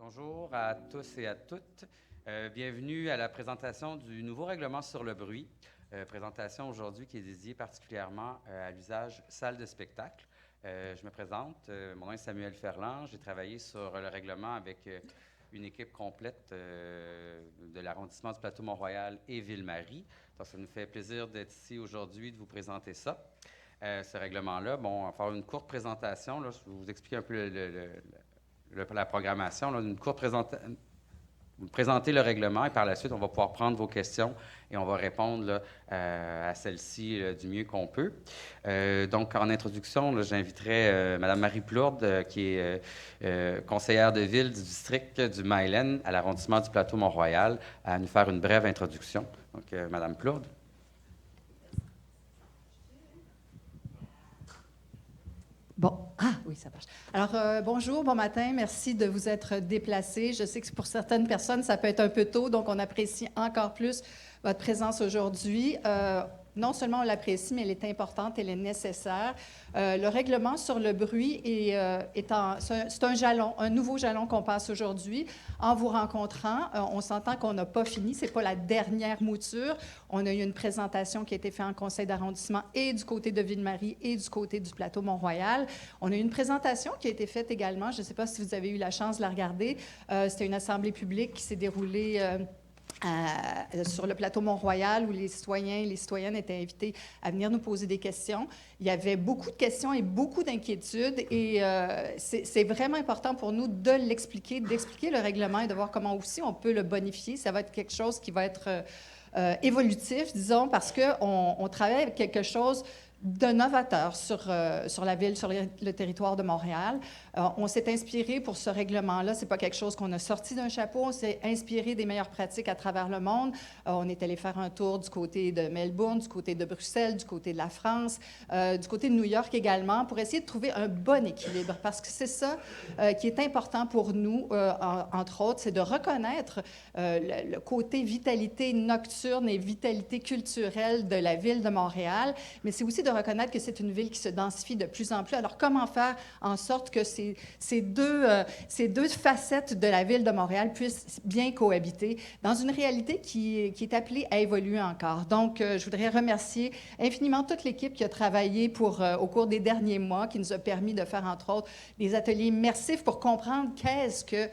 Bonjour à tous et à toutes. Bienvenue à la présentation du nouveau règlement sur le bruit. Présentation aujourd'hui qui est dédiée particulièrement à l'usage salle de spectacle. Je me présente, mon nom est Samuel Ferland. J'ai travaillé sur le règlement avec une équipe complète de l'arrondissement du Plateau-Mont-Royal et Ville-Marie. Donc, ça nous fait plaisir d'être ici aujourd'hui, de vous présenter ça. Ce règlement-là, bon, on va faire une courte présentation. Là, je vais vous expliquer un peu la programmation. Là, une courte présentation. Vous présentez le règlement et par la suite, on va pouvoir prendre vos questions et on va répondre là, à celles-ci du mieux qu'on peut. Donc, en introduction, j'inviterai Mme Marie Plourde, qui est conseillère de ville du district du Mylène à l'arrondissement du Plateau-Mont-Royal, à nous faire une brève introduction. Donc, Mme Plourde. Bon, oui, ça marche. Alors, bonjour, bon matin, merci de vous être déplacés. Je sais que pour certaines personnes, ça peut être un peu tôt, donc on apprécie encore plus votre présence aujourd'hui. Non seulement on l'apprécie, mais elle est importante, elle est nécessaire. Le règlement sur le bruit c'est un jalon, un nouveau jalon qu'on passe aujourd'hui. En vous rencontrant, on s'entend qu'on n'a pas fini, ce n'est pas la dernière mouture. On a eu une présentation qui a été faite en conseil d'arrondissement et du côté de Ville-Marie et du côté du Plateau-Mont-Royal. On a eu une présentation qui a été faite également, je ne sais pas si vous avez eu la chance de la regarder. C'était une assemblée publique qui s'est déroulée sur le plateau Mont-Royal où les citoyens et les citoyennes étaient invités à venir nous poser des questions. Il y avait beaucoup de questions et beaucoup d'inquiétudes et c'est vraiment important pour nous de l'expliquer, d'expliquer le règlement et de voir comment aussi on peut le bonifier. Ça va être quelque chose qui va être évolutif, disons, parce qu'on travaille avec quelque chose de novateur sur la ville, sur le territoire de Montréal. On s'est inspiré pour ce règlement-là. Ce n'est pas quelque chose qu'on a sorti d'un chapeau. On s'est inspiré des meilleures pratiques à travers le monde. On est allé faire un tour du côté de Melbourne, du côté de Bruxelles, du côté de la France, du côté de New York également, pour essayer de trouver un bon équilibre. Parce que c'est ça qui est important pour nous, entre autres, c'est de reconnaître le côté vitalité nocturne et vitalité culturelle de la ville de Montréal, mais c'est aussi de reconnaître que c'est une ville qui se densifie de plus en plus. Alors, comment faire en sorte que ces deux facettes de la ville de Montréal puissent bien cohabiter dans une réalité qui est appelée à évoluer encore? Donc, je voudrais remercier infiniment toute l'équipe qui a travaillé au cours des derniers mois, qui nous a permis de faire, entre autres, des ateliers immersifs pour comprendre qu'est-ce que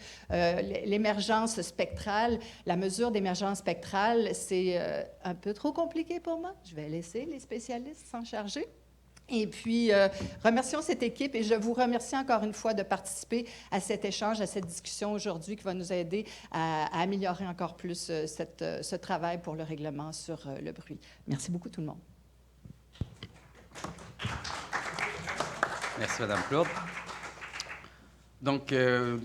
l'émergence spectrale, la mesure d'émergence spectrale. C'est un peu trop compliqué pour moi. Je vais laisser les spécialistes s'en charger. Et puis, remercions cette équipe et je vous remercie encore une fois de participer à cet échange, à cette discussion aujourd'hui qui va nous aider à améliorer encore plus ce travail pour le règlement sur le bruit. Merci beaucoup tout le monde. Merci, Mme Plourde. Donc,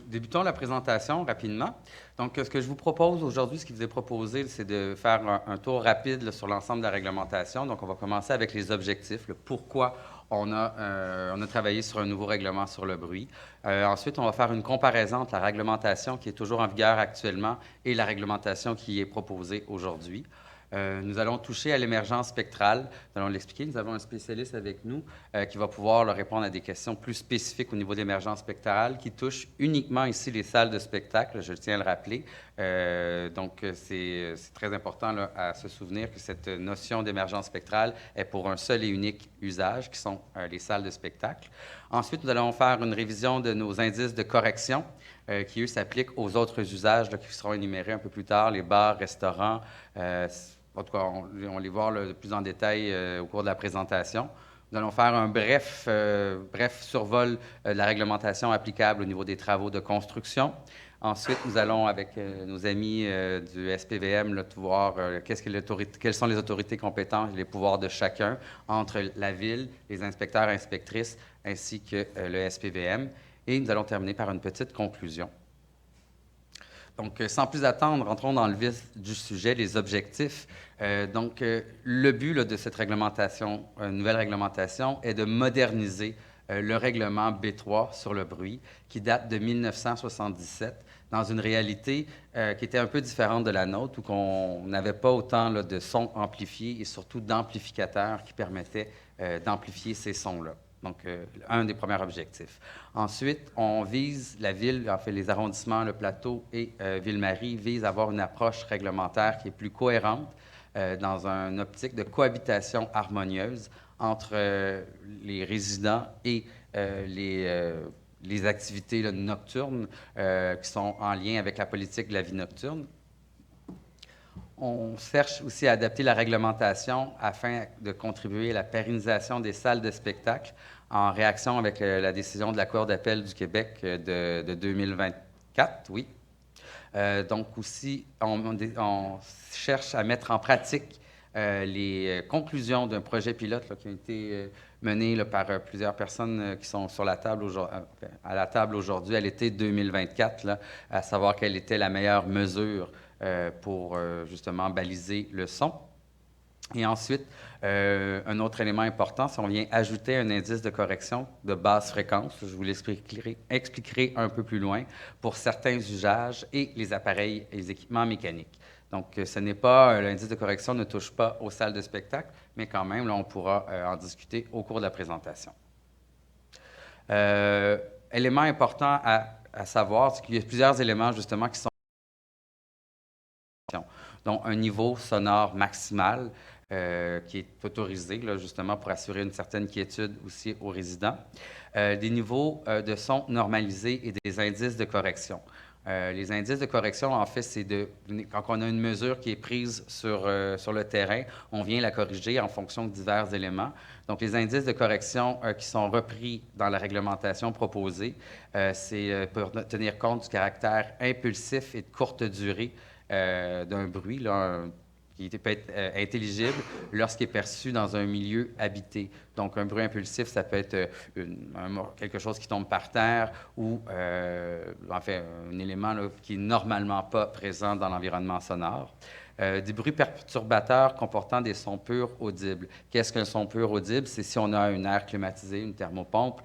débutons la présentation rapidement. Donc, ce que je vous propose aujourd'hui, ce qui vous est proposé, c'est de faire un tour rapide là, sur l'ensemble de la réglementation. Donc, on va commencer avec les objectifs, le pourquoi on a travaillé sur un nouveau règlement sur le bruit. Ensuite, on va faire une comparaison entre la réglementation qui est toujours en vigueur actuellement et la réglementation qui est proposée aujourd'hui. Nous allons toucher à l'émergence spectrale. Nous allons l'expliquer. Nous avons un spécialiste avec nous qui va pouvoir leur répondre à des questions plus spécifiques au niveau de l'émergence spectrale qui touche uniquement ici les salles de spectacle, je tiens à le rappeler. Donc, c'est très important là, à se souvenir que cette notion d'émergence spectrale est pour un seul et unique usage, qui sont les salles de spectacle. Ensuite, nous allons faire une révision de nos indices de correction qui, eux, s'appliquent aux autres usages là, qui seront énumérés un peu plus tard, les bars, restaurants. En tout cas, on va les voir là, de plus en détail au cours de la présentation. Nous allons faire un bref survol de la réglementation applicable au niveau des travaux de construction. Ensuite, nous allons, avec nos amis du SPVM, là, voir quelles sont les autorités compétentes et les pouvoirs de chacun entre la Ville, les inspecteurs et inspectrices, ainsi que le SPVM. Et nous allons terminer par une petite conclusion. Donc, sans plus attendre, rentrons dans le vif du sujet, les objectifs. Le but là, de cette réglementation, nouvelle réglementation, est de moderniser le règlement B3 sur le bruit, qui date de 1977, dans une réalité qui était un peu différente de la nôtre, où on n'avait pas autant de sons amplifiés et surtout d'amplificateurs qui permettaient d'amplifier ces sons-là. Donc, un des premiers objectifs. Ensuite, on vise la ville, en fait, les arrondissements, le plateau et Ville-Marie visent à avoir une approche réglementaire qui est plus cohérente dans une optique de cohabitation harmonieuse entre les résidents et les activités là, nocturnes qui sont en lien avec la politique de la vie nocturne. On cherche aussi à adapter la réglementation afin de contribuer à la pérennisation des salles de spectacle en réaction avec la décision de la Cour d'appel du Québec de 2024, oui. Donc aussi, on cherche à mettre en pratique les conclusions d'un projet pilote là, qui a été mené là, par plusieurs personnes qui sont sur la table à la table aujourd'hui à l'été 2024, là, à savoir quelle était la meilleure mesure pour justement baliser le son. Et ensuite, un autre élément important, si on vient ajouter un indice de correction de basse fréquence, je vous l'expliquerai un peu plus loin, pour certains usages et les appareils et les équipements mécaniques. Donc, ce n'est pas, l'indice de correction ne touche pas aux salles de spectacle, mais quand même, là, on pourra en discuter au cours de la présentation. Élément important à savoir, c'est qu'il y a plusieurs éléments justement qui sont dont un niveau sonore maximal qui est autorisé là, justement pour assurer une certaine quiétude aussi aux résidents, des niveaux de son normalisés et des indices de correction. Les indices de correction, en fait, c'est quand on a une mesure qui est prise sur le terrain, on vient la corriger en fonction de divers éléments. Donc, les indices de correction qui sont repris dans la réglementation proposée, c'est pour tenir compte du caractère impulsif et de courte durée d'un bruit, là, qui peut être intelligible lorsqu'il est perçu dans un milieu habité. Donc, un bruit impulsif, ça peut être quelque chose qui tombe par terre ou, en fait, un élément là, qui n'est normalement pas présent dans l'environnement sonore. Des bruits perturbateurs comportant des sons purs audibles. Qu'est-ce qu'un son pur audible? C'est si on a un air climatisé, une thermopompe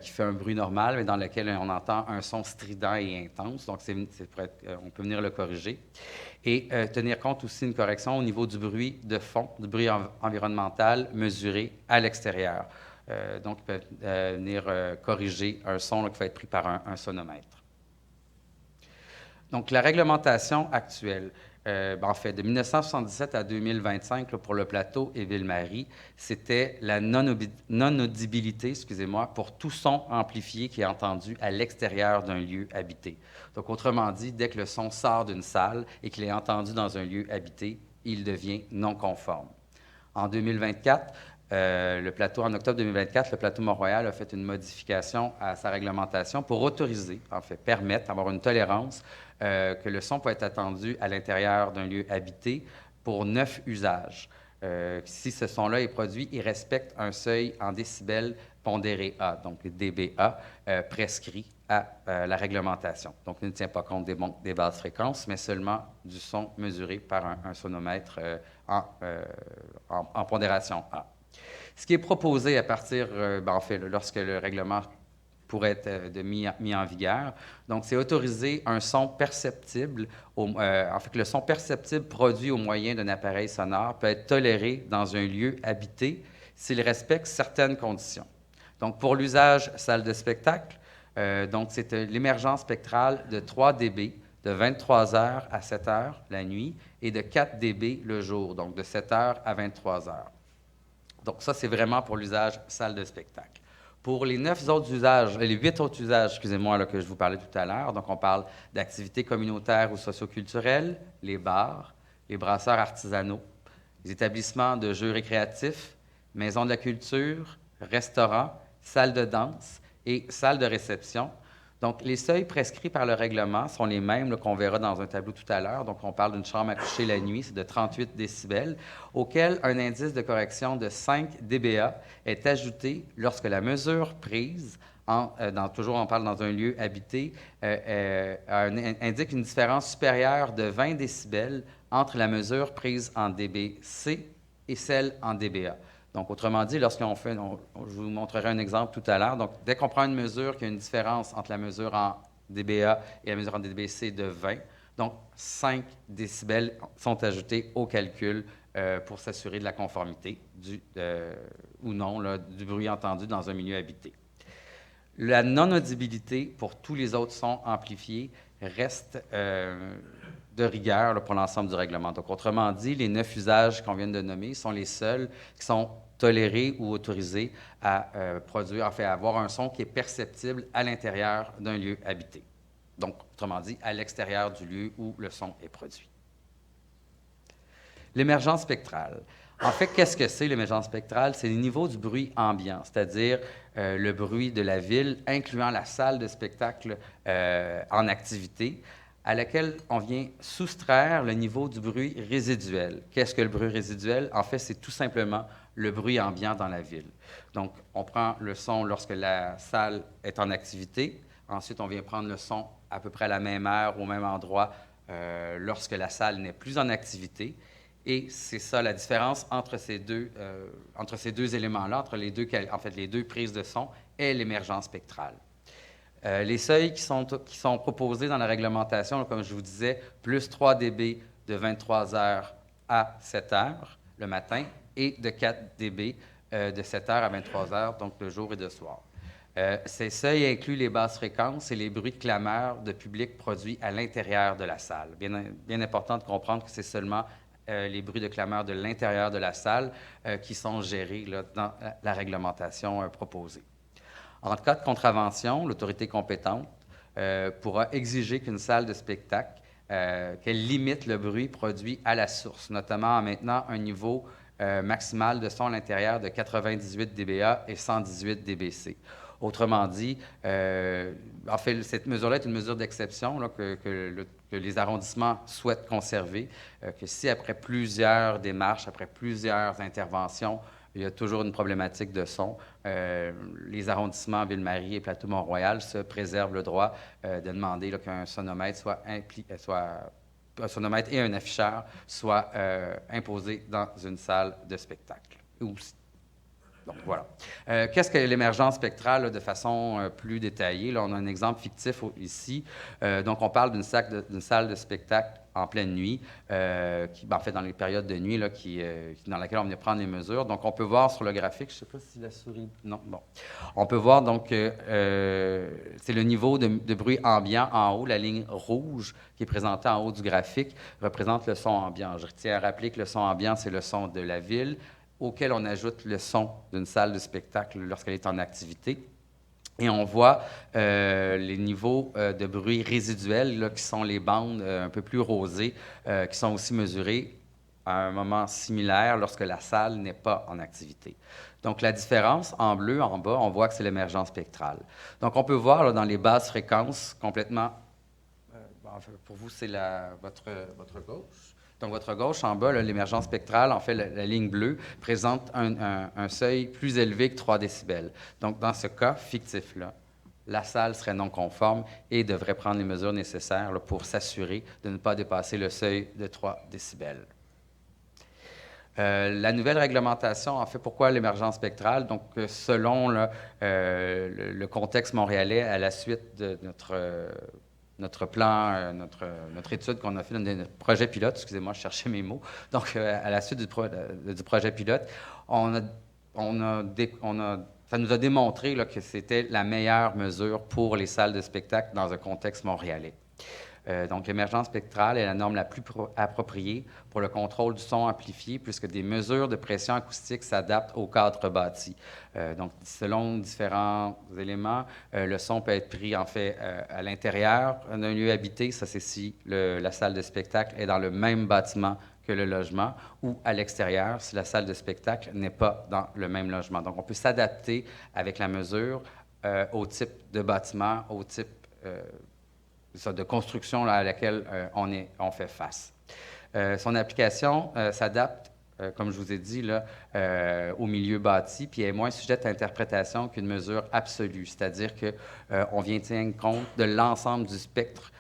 qui fait un bruit normal, mais dans lequel on entend un son strident et intense. Donc, on peut venir le corriger. Et tenir compte aussi d'une correction au niveau du bruit de fond, du bruit environnemental mesuré à l'extérieur. Donc, il peut venir corriger un son là, qui va être pris par un sonomètre. Donc, la réglementation actuelle, en fait, de 1977 à 2025, là, pour le plateau et Ville-Marie, c'était la non-audibilité, excusez-moi, pour tout son amplifié qui est entendu à l'extérieur d'un lieu habité. Donc, autrement dit, dès que le son sort d'une salle et qu'il est entendu dans un lieu habité, il devient non conforme. En 2024, en octobre 2024, le plateau Mont-Royal a fait une modification à sa réglementation pour autoriser, en fait, permettre, avoir une tolérance que le son peut être attendu à l'intérieur d'un lieu habité pour 9 usages. Si ce son-là est produit, il respecte un seuil en décibels pondéré A, donc dBA, prescrit à la réglementation. Donc, il ne tient pas compte des basses fréquences, mais seulement du son mesuré par un sonomètre en pondération A. Ce qui est proposé à partir, en fait, lorsque le règlement pourrait être mis en vigueur, donc c'est autoriser un son perceptible, en fait, que le son perceptible produit au moyen d'un appareil sonore peut être toléré dans un lieu habité s'il respecte certaines conditions. Donc, pour l'usage salle de spectacle, donc c'est l'émergence spectrale de 3 dB de 23 h à 7 h la nuit et de 4 dB le jour, donc de 7 h à 23 h. Donc, ça, c'est vraiment pour l'usage salle de spectacle. Pour les 8 autres usages, excusez-moi, là, que je vous parlais tout à l'heure, donc on parle d'activités communautaires ou socioculturelles, les bars, les brasseurs artisanaux, les établissements de jeux récréatifs, maisons de la culture, restaurants, salles de danse et salles de réception. Donc, les seuils prescrits par le règlement sont les mêmes qu'on verra dans un tableau tout à l'heure. Donc, on parle d'une chambre à coucher la nuit, c'est de 38 décibels, auquel un indice de correction de 5 dBA est ajouté lorsque la mesure prise, toujours on parle dans un lieu habité, indique une différence supérieure de 20 décibels entre la mesure prise en dBc et celle en dBA. Donc, autrement dit, lorsqu'on fait, je vous montrerai un exemple tout à l'heure. Donc, dès qu'on prend une mesure qui a une différence entre la mesure en dBA et la mesure en dBc de 20, donc 5 décibels sont ajoutés au calcul pour s'assurer de la conformité ou non là, du bruit entendu dans un milieu habité. La non-audibilité pour tous les autres sons amplifiés reste de rigueur là, pour l'ensemble du règlement. Donc, autrement dit, les 9 usages qu'on vient de nommer sont les seuls qui sont tolérés ou autorisés à produire, en fait, à avoir un son qui est perceptible à l'intérieur d'un lieu habité. Donc, autrement dit, à l'extérieur du lieu où le son est produit. L'émergence spectrale. En fait, qu'est-ce que c'est l'émergence spectrale? C'est le niveau du bruit ambiant, c'est-à-dire le bruit de la ville, incluant la salle de spectacle en activité, à laquelle on vient soustraire le niveau du bruit résiduel. Qu'est-ce que le bruit résiduel? En fait, c'est tout simplement le bruit ambiant dans la ville. Donc, on prend le son lorsque la salle est en activité. Ensuite, on vient prendre le son à peu près à la même heure, au même endroit, lorsque la salle n'est plus en activité. Et c'est ça la différence entre ces deux éléments-là, entre les deux prises de son, est l'émergence spectrale. Les seuils qui sont proposés dans la réglementation, comme je vous disais, plus 3 dB de 23 heures à 7 heures le matin et de 4 dB de 7 heures à 23 heures, donc de jour et de soir. Ces seuils incluent les basses fréquences et les bruits de clameur de public produits à l'intérieur de la salle. Bien important de comprendre que c'est seulement les bruits de clameur de l'intérieur de la salle qui sont gérés là, dans la réglementation proposée. En cas de contravention, l'autorité compétente pourra exiger qu'une salle de spectacle qu'elle limite le bruit produit à la source, notamment en maintenant un niveau maximal de son à l'intérieur de 98 dBA et 118 dBc. Autrement dit, en fait, cette mesure-là est une mesure d'exception là, que les arrondissements souhaitent conserver, que si après plusieurs démarches, après plusieurs interventions, il y a toujours une problématique de son, les arrondissements Ville-Marie et Plateau-Mont-Royal se préservent le droit de demander là, qu'un sonomètre un sonomètre et un afficheur soient imposés dans une salle de spectacle. Donc, voilà. Qu'est-ce que l'émergence spectrale là, de façon plus détaillée? Là, on a un exemple fictif ici. Donc, on parle d'une salle de spectacle en pleine nuit, en fait, dans les périodes de nuit, là, dans laquelle on vient prendre les mesures. Donc, on peut voir sur le graphique, je ne sais pas si la souris... Non, bon. On peut voir, donc, c'est le niveau de bruit ambiant en haut. La ligne rouge qui est présentée en haut du graphique représente le son ambiant. Je tiens à rappeler que le son ambiant, c'est le son de la ville, auquel on ajoute le son d'une salle de spectacle lorsqu'elle est en activité. Et on voit les niveaux de bruit résiduels, là, qui sont les bandes un peu plus rosées, qui sont aussi mesurées à un moment similaire lorsque la salle n'est pas en activité. Donc, la différence, en bleu, en bas, on voit que c'est l'émergence spectrale. Donc, on peut voir là, dans les basses fréquences, complètement... pour vous, c'est votre gauche. Donc, votre gauche, en bas, l'émergence spectrale, en fait, la ligne bleue, présente un seuil plus élevé que 3 décibels. Donc, dans ce cas fictif-là, la salle serait non conforme et devrait prendre les mesures nécessaires là, pour s'assurer de ne pas dépasser le seuil de 3 décibels. La nouvelle réglementation, en fait, pourquoi l'émergence spectrale? Donc, selon le contexte montréalais, à la suite de notre plan, notre étude qu'on a fait, notre projet pilote, excusez-moi, je cherchais mes mots. Donc, à la suite du projet pilote, ça nous a démontré là, que c'était la meilleure mesure pour les salles de spectacle dans un contexte montréalais. Donc, l'émergence spectrale est la norme la plus appropriée pour le contrôle du son amplifié, puisque des mesures de pression acoustique s'adaptent au cadre bâti. Donc, selon différents éléments, le son peut être pris, en fait, à l'intérieur d'un lieu habité, ça c'est si la salle de spectacle est dans le même bâtiment que le logement, ou à l'extérieur, si la salle de spectacle n'est pas dans le même logement. Donc, on peut s'adapter avec la mesure au type de bâtiment, au type de construction là, à laquelle on fait face. Son application s'adapte, comme je vous ai dit, là, au milieu bâti, puis est moins sujette à interprétation qu'une mesure absolue, c'est-à-dire qu'on vient tenir compte de l'ensemble du spectre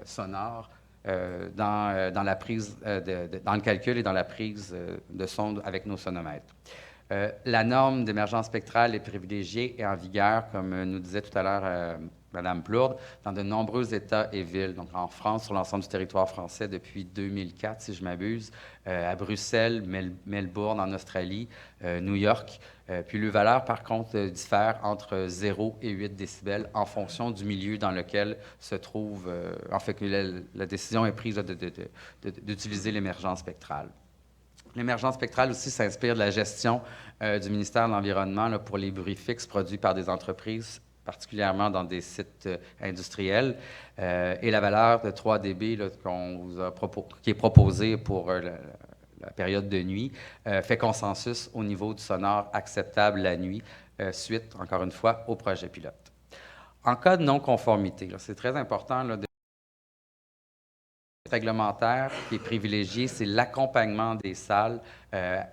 sonore dans la prise, dans le calcul et dans la prise de son avec nos sonomètres. La norme d'émergence spectrale est privilégiée et en vigueur, comme nous disait tout à l'heure Mme Plourde, dans de nombreux États et villes. Donc, en France, sur l'ensemble du territoire français depuis 2004, si je m'abuse, à Bruxelles, Melbourne, en Australie, New York. Puis, les valeurs, par contre, diffèrent entre 0 et 8 décibels en fonction du milieu dans lequel se trouve, en fait, que la décision est prise d'utiliser l'émergence spectrale. L'émergence spectrale aussi s'inspire de la gestion du ministère de l'Environnement là, pour les bruits fixes produits par des entreprises, particulièrement dans des sites industriels. Et la valeur de 3 dB là, qui est proposée pour la période de nuit fait consensus au niveau du sonore acceptable la nuit, suite, encore une fois, au projet pilote. En cas de non-conformité, c'est très important là, réglementaire qui est privilégié, c'est l'accompagnement des salles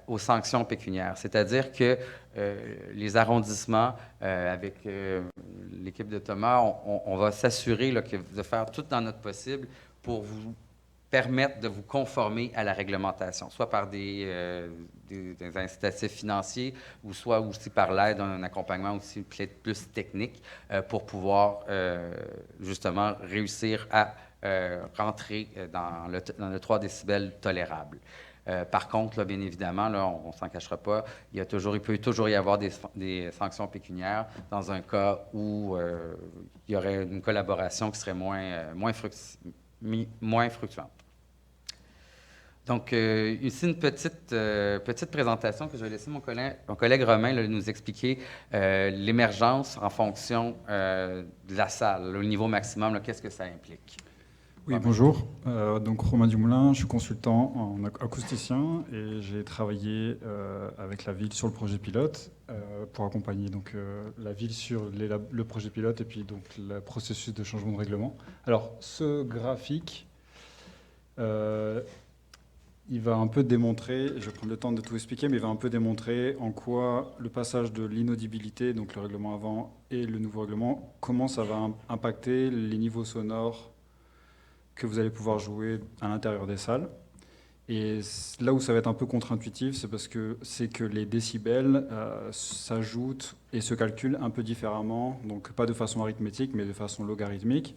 aux sanctions pécuniaires. C'est-à-dire que les arrondissements, avec l'équipe de Thomas, on va s'assurer là, de faire tout dans notre possible pour vous permettre de vous conformer à la réglementation, soit par des incitatifs financiers ou soit aussi par l'aide d'un accompagnement aussi peut-être plus technique pour pouvoir justement réussir à rentrer dans le 3 décibels tolérable. Par contre, là, bien évidemment, là, on ne s'en cachera pas, il peut toujours y avoir des sanctions pécuniaires dans un cas où il y aurait une collaboration qui serait moins fructuante. Donc, ici, une petite présentation que je vais laisser mon collègue Romain là, nous expliquer l'émergence en fonction de la salle, le niveau maximum, là, qu'est-ce que ça implique. Oui, bonjour. Donc Romain Dumoulin, je suis consultant en acousticien et j'ai travaillé avec la ville sur le projet pilote pour accompagner donc, la ville sur le projet pilote et puis donc le processus de changement de règlement. Alors ce graphique, il va un peu démontrer, je vais prendre le temps de tout expliquer, mais il va un peu démontrer en quoi le passage de l'inaudibilité, donc le règlement avant et le nouveau règlement, comment ça va impacter les niveaux sonores que vous allez pouvoir jouer à l'intérieur des salles. Et là où ça va être un peu contre-intuitif, c'est que les décibels s'ajoutent et se calculent un peu différemment, donc pas de façon arithmétique, mais de façon logarithmique.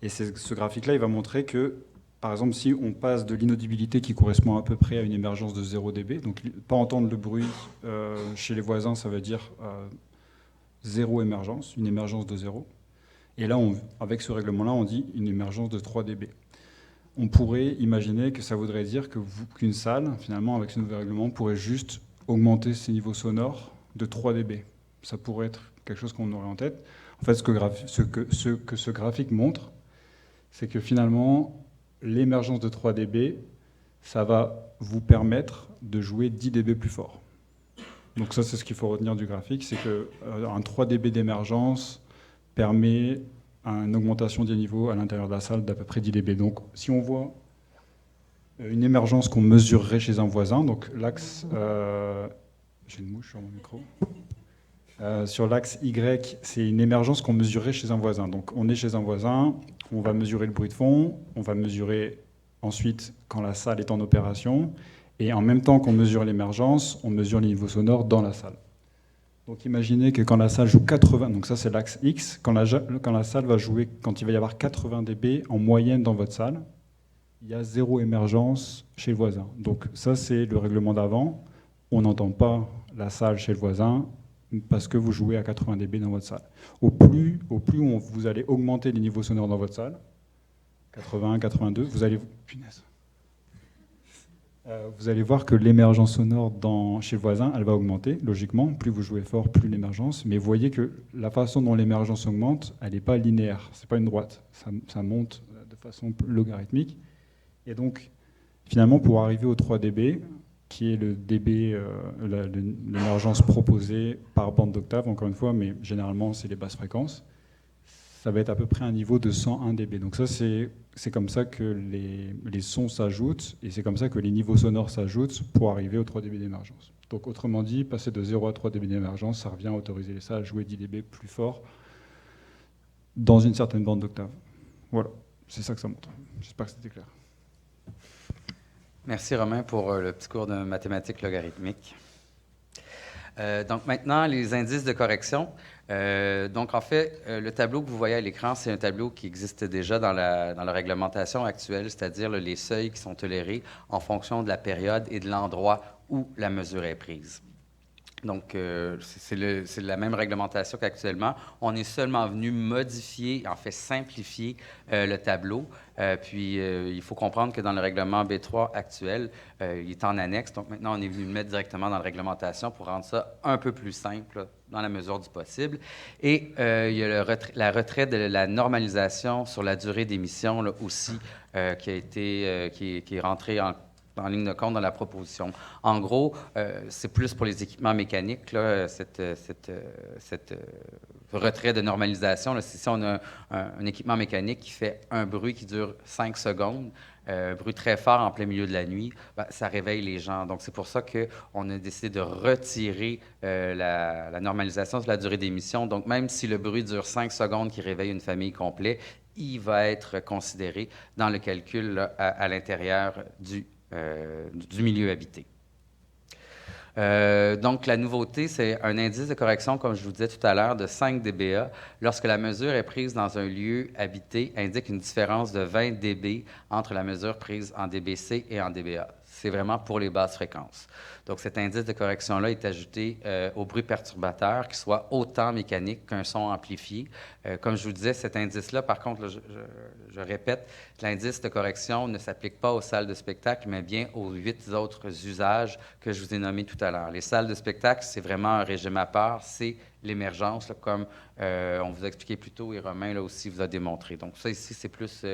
Et ce graphique-là, il va montrer que, par exemple, si on passe de l'inaudibilité qui correspond à peu près à une émergence de 0 dB, donc pas entendre le bruit chez les voisins, ça veut dire zéro émergence, une émergence de 0. Et là, avec ce règlement-là, on dit une émergence de 3 dB. On pourrait imaginer que ça voudrait dire qu'une salle, finalement, avec ce nouveau règlement, pourrait juste augmenter ses niveaux sonores de 3 dB. Ça pourrait être quelque chose qu'on aurait en tête. En fait, ce que ce graphique montre, c'est que finalement, l'émergence de 3 dB, ça va vous permettre de jouer 10 dB plus fort. Donc ça, c'est ce qu'il faut retenir du graphique, c'est qu'un 3 dB d'émergence permet une augmentation des niveaux à l'intérieur de la salle d'à peu près 10 dB. Donc, si on voit une émergence qu'on mesurerait chez un voisin, donc l'axe... j'ai une mouche sur mon micro. Sur l'axe Y, c'est une émergence qu'on mesurerait chez un voisin. Donc, on est chez un voisin, on va mesurer le bruit de fond, on va mesurer ensuite quand la salle est en opération, et en même temps qu'on mesure l'émergence, on mesure les niveaux sonores dans la salle. Donc imaginez que quand la salle joue 80, donc ça c'est l'axe X, quand la salle va jouer, quand il va y avoir 80 dB en moyenne dans votre salle, il y a 0 émergence chez le voisin. Donc ça c'est le règlement d'avant, on n'entend pas la salle chez le voisin parce que vous jouez à 80 dB dans votre salle. Au plus vous allez augmenter les niveaux sonores dans votre salle, 81, 82, vous allez... Punaise. Vous allez voir que l'émergence sonore chez le voisin, elle va augmenter, logiquement. Plus vous jouez fort, plus l'émergence. Mais vous voyez que la façon dont l'émergence augmente, elle n'est pas linéaire. Ce n'est pas une droite. Ça monte de façon logarithmique. Et donc, finalement, pour arriver au 3 dB, qui est le dB, l'émergence proposée par bande d'octave, encore une fois, mais généralement, c'est les basses fréquences, ça va être à peu près un niveau de 101 dB. Donc ça, c'est comme ça que les sons s'ajoutent, et c'est comme ça que les niveaux sonores s'ajoutent pour arriver au 3 dB d'émergence. Donc autrement dit, passer de 0 à 3 dB d'émergence, ça revient à autoriser les salles à jouer 10 dB plus fort dans une certaine bande d'octave. Voilà, c'est ça que ça montre. J'espère que c'était clair. Merci Romain pour le petit cours de mathématiques logarithmiques. Donc maintenant, les indices de correction. Donc en fait, le tableau que vous voyez à l'écran, c'est un tableau qui existe déjà dans la réglementation actuelle, c'est-à-dire là, les seuils qui sont tolérés en fonction de la période et de l'endroit où la mesure est prise. Donc, c'est la même réglementation qu'actuellement. On est seulement venu modifier, en fait simplifier le tableau. Il faut comprendre que dans le règlement B3 actuel, il est en annexe. Donc, maintenant, on est venu le mettre directement dans la réglementation pour rendre ça un peu plus simple là, dans la mesure du possible. Et il y a la retrait de la normalisation sur la durée d'émission là, aussi qui est rentré en ligne de compte dans la proposition. En gros, c'est plus pour les équipements mécaniques, là, cette retrait de normalisation. Là, si on a un équipement mécanique qui fait un bruit qui dure 5 secondes, un bruit très fort en plein milieu de la nuit, ben, ça réveille les gens. Donc, c'est pour ça qu'on a décidé de retirer la normalisation sur la durée d'émission. Donc, même si le bruit dure 5 secondes qui réveille une famille complète, il va être considéré dans le calcul là, à l'intérieur du milieu habité. Donc, la nouveauté, c'est un indice de correction, comme je vous disais tout à l'heure, de 5 dBA. Lorsque la mesure est prise dans un lieu habité, indique une différence de 20 dB entre la mesure prise en dBc et en dBA. C'est vraiment pour les basses fréquences. Donc, cet indice de correction-là est ajouté au bruit perturbateur, qui soit autant mécanique qu'un son amplifié. Comme je vous disais, cet indice-là, par contre, là, je répète, l'indice de correction ne s'applique pas aux salles de spectacle, mais bien aux 8 autres usages que je vous ai nommés tout à l'heure. Les salles de spectacle, c'est vraiment un régime à part, c'est l'émergence, là, comme on vous a expliqué plus tôt et Romain là, aussi vous a démontré. Donc ça ici, c'est plus,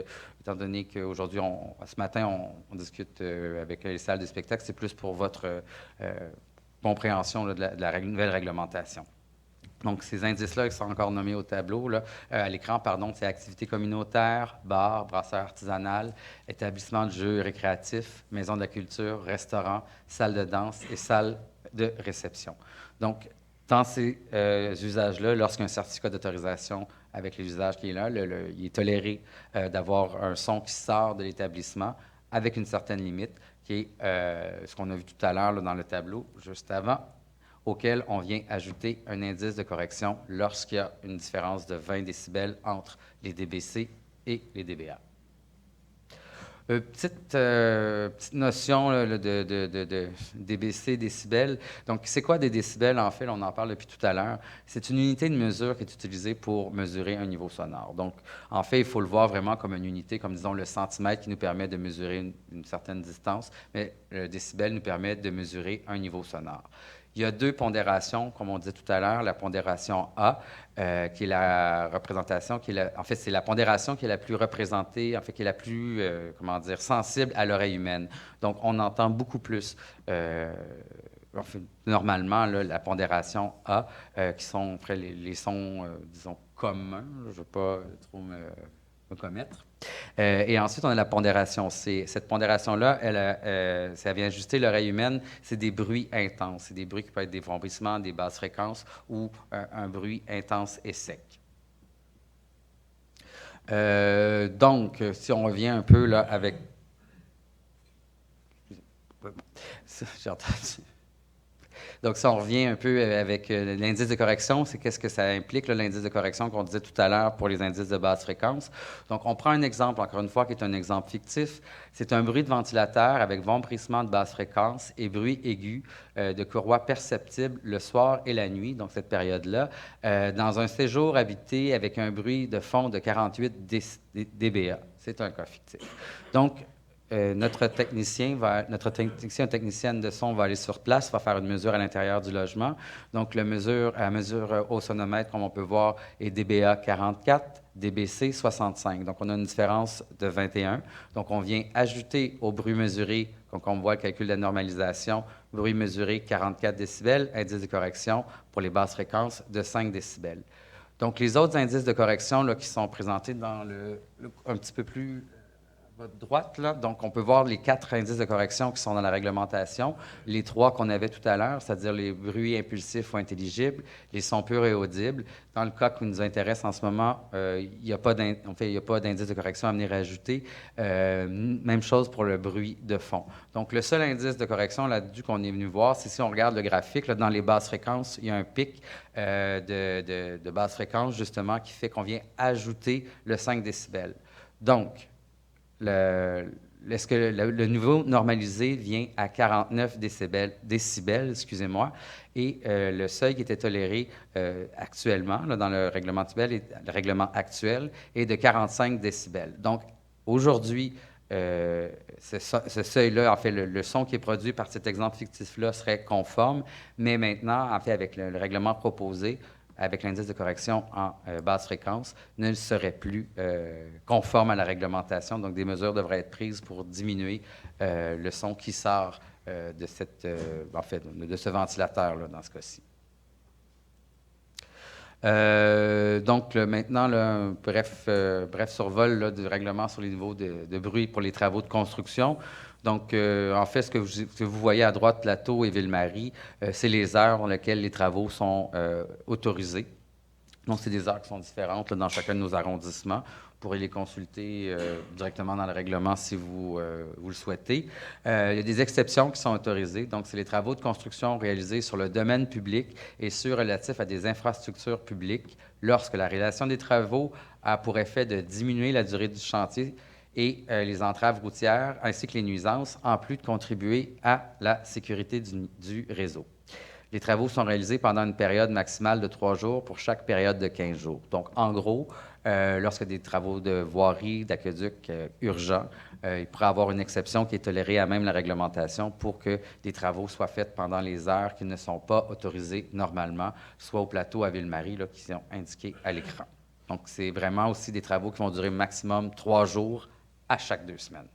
étant donné qu'aujourd'hui, ce matin, on discute avec les salles de spectacle, c'est plus pour votre compréhension là, de la nouvelle réglementation. Donc, ces indices-là, qui sont encore nommés au tableau, là, à l'écran, pardon, c'est activités communautaires, bar, brasseur artisanal, établissement de jeux récréatifs, maison de la culture, restaurant, salle de danse et salle de réception. Donc, dans ces usages-là, lorsqu'un certificat d'autorisation avec les usages qui est là, il est toléré d'avoir un son qui sort de l'établissement avec une certaine limite, qui est ce qu'on a vu tout à l'heure dans le tableau, juste avant, auquel on vient ajouter un indice de correction lorsqu'il y a une différence de 20 décibels entre les dBc et les dBA. Petite notion là, de dBc, décibels. Donc, c'est quoi des décibels? En fait, on en parle depuis tout à l'heure. C'est une unité de mesure qui est utilisée pour mesurer un niveau sonore. Donc, en fait, il faut le voir vraiment comme une unité, comme disons le centimètre qui nous permet de mesurer une certaine distance, mais le décibel nous permet de mesurer un niveau sonore. Il y a 2 pondérations, comme on disait tout à l'heure, la pondération A, qui est la représentation, en fait, c'est la pondération qui est la plus représentée, en fait, qui est la plus, sensible à l'oreille humaine. Donc, on entend beaucoup plus, en fait, normalement, là, la pondération A, qui sont après les sons, disons, communs, je ne veux pas trop me commettre. Et ensuite, on a la pondération C. Cette pondération-là, ça vient ajuster l'oreille humaine. C'est des bruits intenses. C'est des bruits qui peuvent être des vrombissements, des basses fréquences ou un bruit intense et sec. Donc, si on revient un peu là avec... J'ai entendu. Donc, si on revient un peu avec l'indice de correction, c'est qu'est-ce que ça implique, là, l'indice de correction qu'on disait tout à l'heure pour les indices de basse fréquence. Donc, on prend un exemple, encore une fois, qui est un exemple fictif. C'est un bruit de ventilateur avec vombrissement de basse fréquence et bruit aigu de courroie perceptible le soir et la nuit, donc cette période-là, dans un séjour habité avec un bruit de fond de 48 dBA. C'est un cas fictif. Donc, notre technicienne de son va aller sur place, va faire une mesure à l'intérieur du logement. Donc, la mesure au sonomètre, comme on peut voir, est dBA 44, dBc 65. Donc, on a une différence de 21. Donc, on vient ajouter au bruit mesuré, donc on voit le calcul de la normalisation, bruit mesuré 44 décibels, indice de correction pour les basses fréquences de 5 décibels. Donc, les autres indices de correction là, qui sont présentés dans un petit peu plus... votre droite, là, donc on peut voir les 4 indices de correction qui sont dans la réglementation, les 3 qu'on avait tout à l'heure, c'est-à-dire les bruits impulsifs ou intelligibles, les sons purs et audibles. Dans le cas qui nous intéresse en ce moment, il n'y a pas d'indice de correction à venir ajouter. Même chose pour le bruit de fond. Donc, le seul indice de correction là-dessus qu'on est venu voir, c'est si on regarde le graphique, là, dans les basses fréquences, il y a un pic de basse fréquence, justement, qui fait qu'on vient ajouter le 5 décibels. Donc, le niveau normalisé vient à 49 décibels, excusez-moi, et le seuil qui était toléré actuellement, là, dans le règlement actuel, est de 45 décibels. Donc, aujourd'hui, ce seuil-là, en fait, le son qui est produit par cet exemple fictif-là serait conforme, mais maintenant, en fait, avec le règlement proposé, avec l'indice de correction en basse fréquence, ne serait plus conforme à la réglementation. Donc, des mesures devraient être prises pour diminuer le son qui sort de ce ventilateur-là, dans ce cas-ci. Donc, maintenant, un bref survol là, du règlement sur les niveaux de bruit pour les travaux de construction. Donc, en fait, ce que vous voyez à droite, Plateau et Ville-Marie, c'est les heures dans lesquelles les travaux sont autorisés. Donc, c'est des heures qui sont différentes là, dans chacun de nos arrondissements. Vous pourrez les consulter directement dans le règlement si vous le souhaitez. Il y a des exceptions qui sont autorisées. Donc, c'est les travaux de construction réalisés sur le domaine public et ceux relatifs à des infrastructures publiques lorsque la réalisation des travaux a pour effet de diminuer la durée du chantier et les entraves routières, ainsi que les nuisances, en plus de contribuer à la sécurité du réseau. Les travaux sont réalisés pendant une période maximale de 3 jours pour chaque période de 15 jours. Donc, en gros, lorsque des travaux de voirie, d'aqueduc urgents, il pourrait y avoir une exception qui est tolérée à même la réglementation pour que des travaux soient faits pendant les heures qui ne sont pas autorisées normalement, soit au plateau à Ville-Marie, là, qui sont indiqués à l'écran. Donc, c'est vraiment aussi des travaux qui vont durer maximum 3 jours à chaque 2 semaines.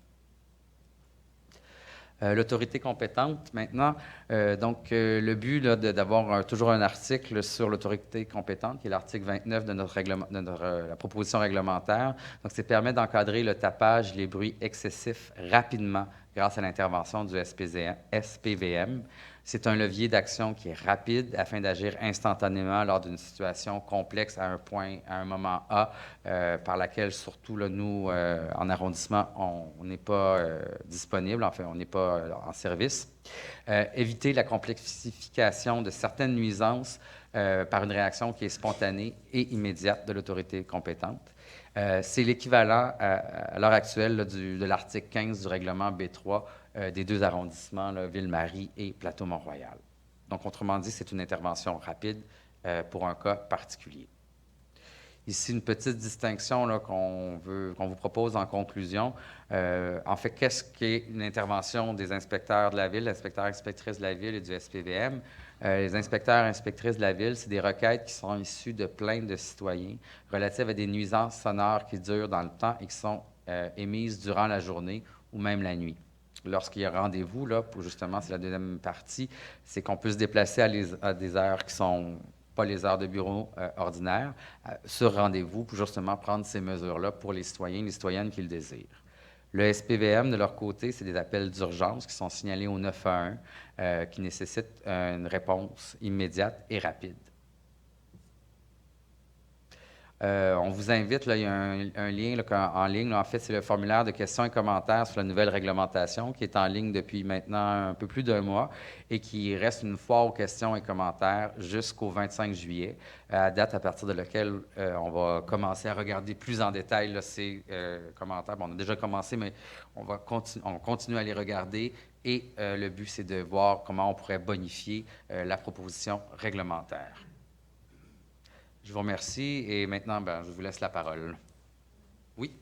L'autorité compétente, maintenant. Le but d'avoir toujours un article sur l'autorité compétente, qui est l'article 29 de la proposition réglementaire. Donc, c'est permet d'encadrer le tapage et les bruits excessifs rapidement grâce à l'intervention du SPVM. C'est un levier d'action qui est rapide afin d'agir instantanément lors d'une situation complexe à un moment A, par laquelle, surtout, là, nous, en arrondissement, on n'est pas disponible, enfin, on n'est pas en service. Éviter la complexification de certaines nuisances par une réaction qui est spontanée et immédiate de l'autorité compétente. C'est l'équivalent à l'heure actuelle là, de l'article 15 du règlement B3 des 2 arrondissements, là, Ville-Marie et Plateau-Mont-Royal. Donc, autrement dit, c'est une intervention rapide pour un cas particulier. Ici, une petite distinction là, qu'on vous propose en conclusion. En fait, qu'est-ce qu'est une intervention des inspecteurs de la Ville, l'inspecteur inspectrice de la Ville et du SPVM? Les inspecteurs et inspectrices de la Ville, c'est des requêtes qui sont issues de plaintes de citoyens relatives à des nuisances sonores qui durent dans le temps et qui sont émises durant la journée ou même la nuit. Lorsqu'il y a rendez-vous, là, pour justement, c'est la deuxième partie, c'est qu'on peut se déplacer à des heures qui sont pas les heures de bureau ordinaires, sur rendez-vous pour justement prendre ces mesures-là pour les citoyens et les citoyennes qui le désirent. Le SPVM, de leur côté, c'est des appels d'urgence qui sont signalés au 911 qui nécessitent une réponse immédiate et rapide. On vous invite, là, il y a un lien là, en ligne. Là, en fait, c'est le formulaire de questions et commentaires sur la nouvelle réglementation qui est en ligne depuis maintenant un peu plus d'1 mois et qui reste une foire aux questions et commentaires jusqu'au 25 juillet, à date à partir de laquelle on va commencer à regarder plus en détail là, ces commentaires. Bon, on a déjà commencé, mais on continue à les regarder et le but, c'est de voir comment on pourrait bonifier la proposition réglementaire. Je vous remercie et maintenant, je vous laisse la parole. Oui?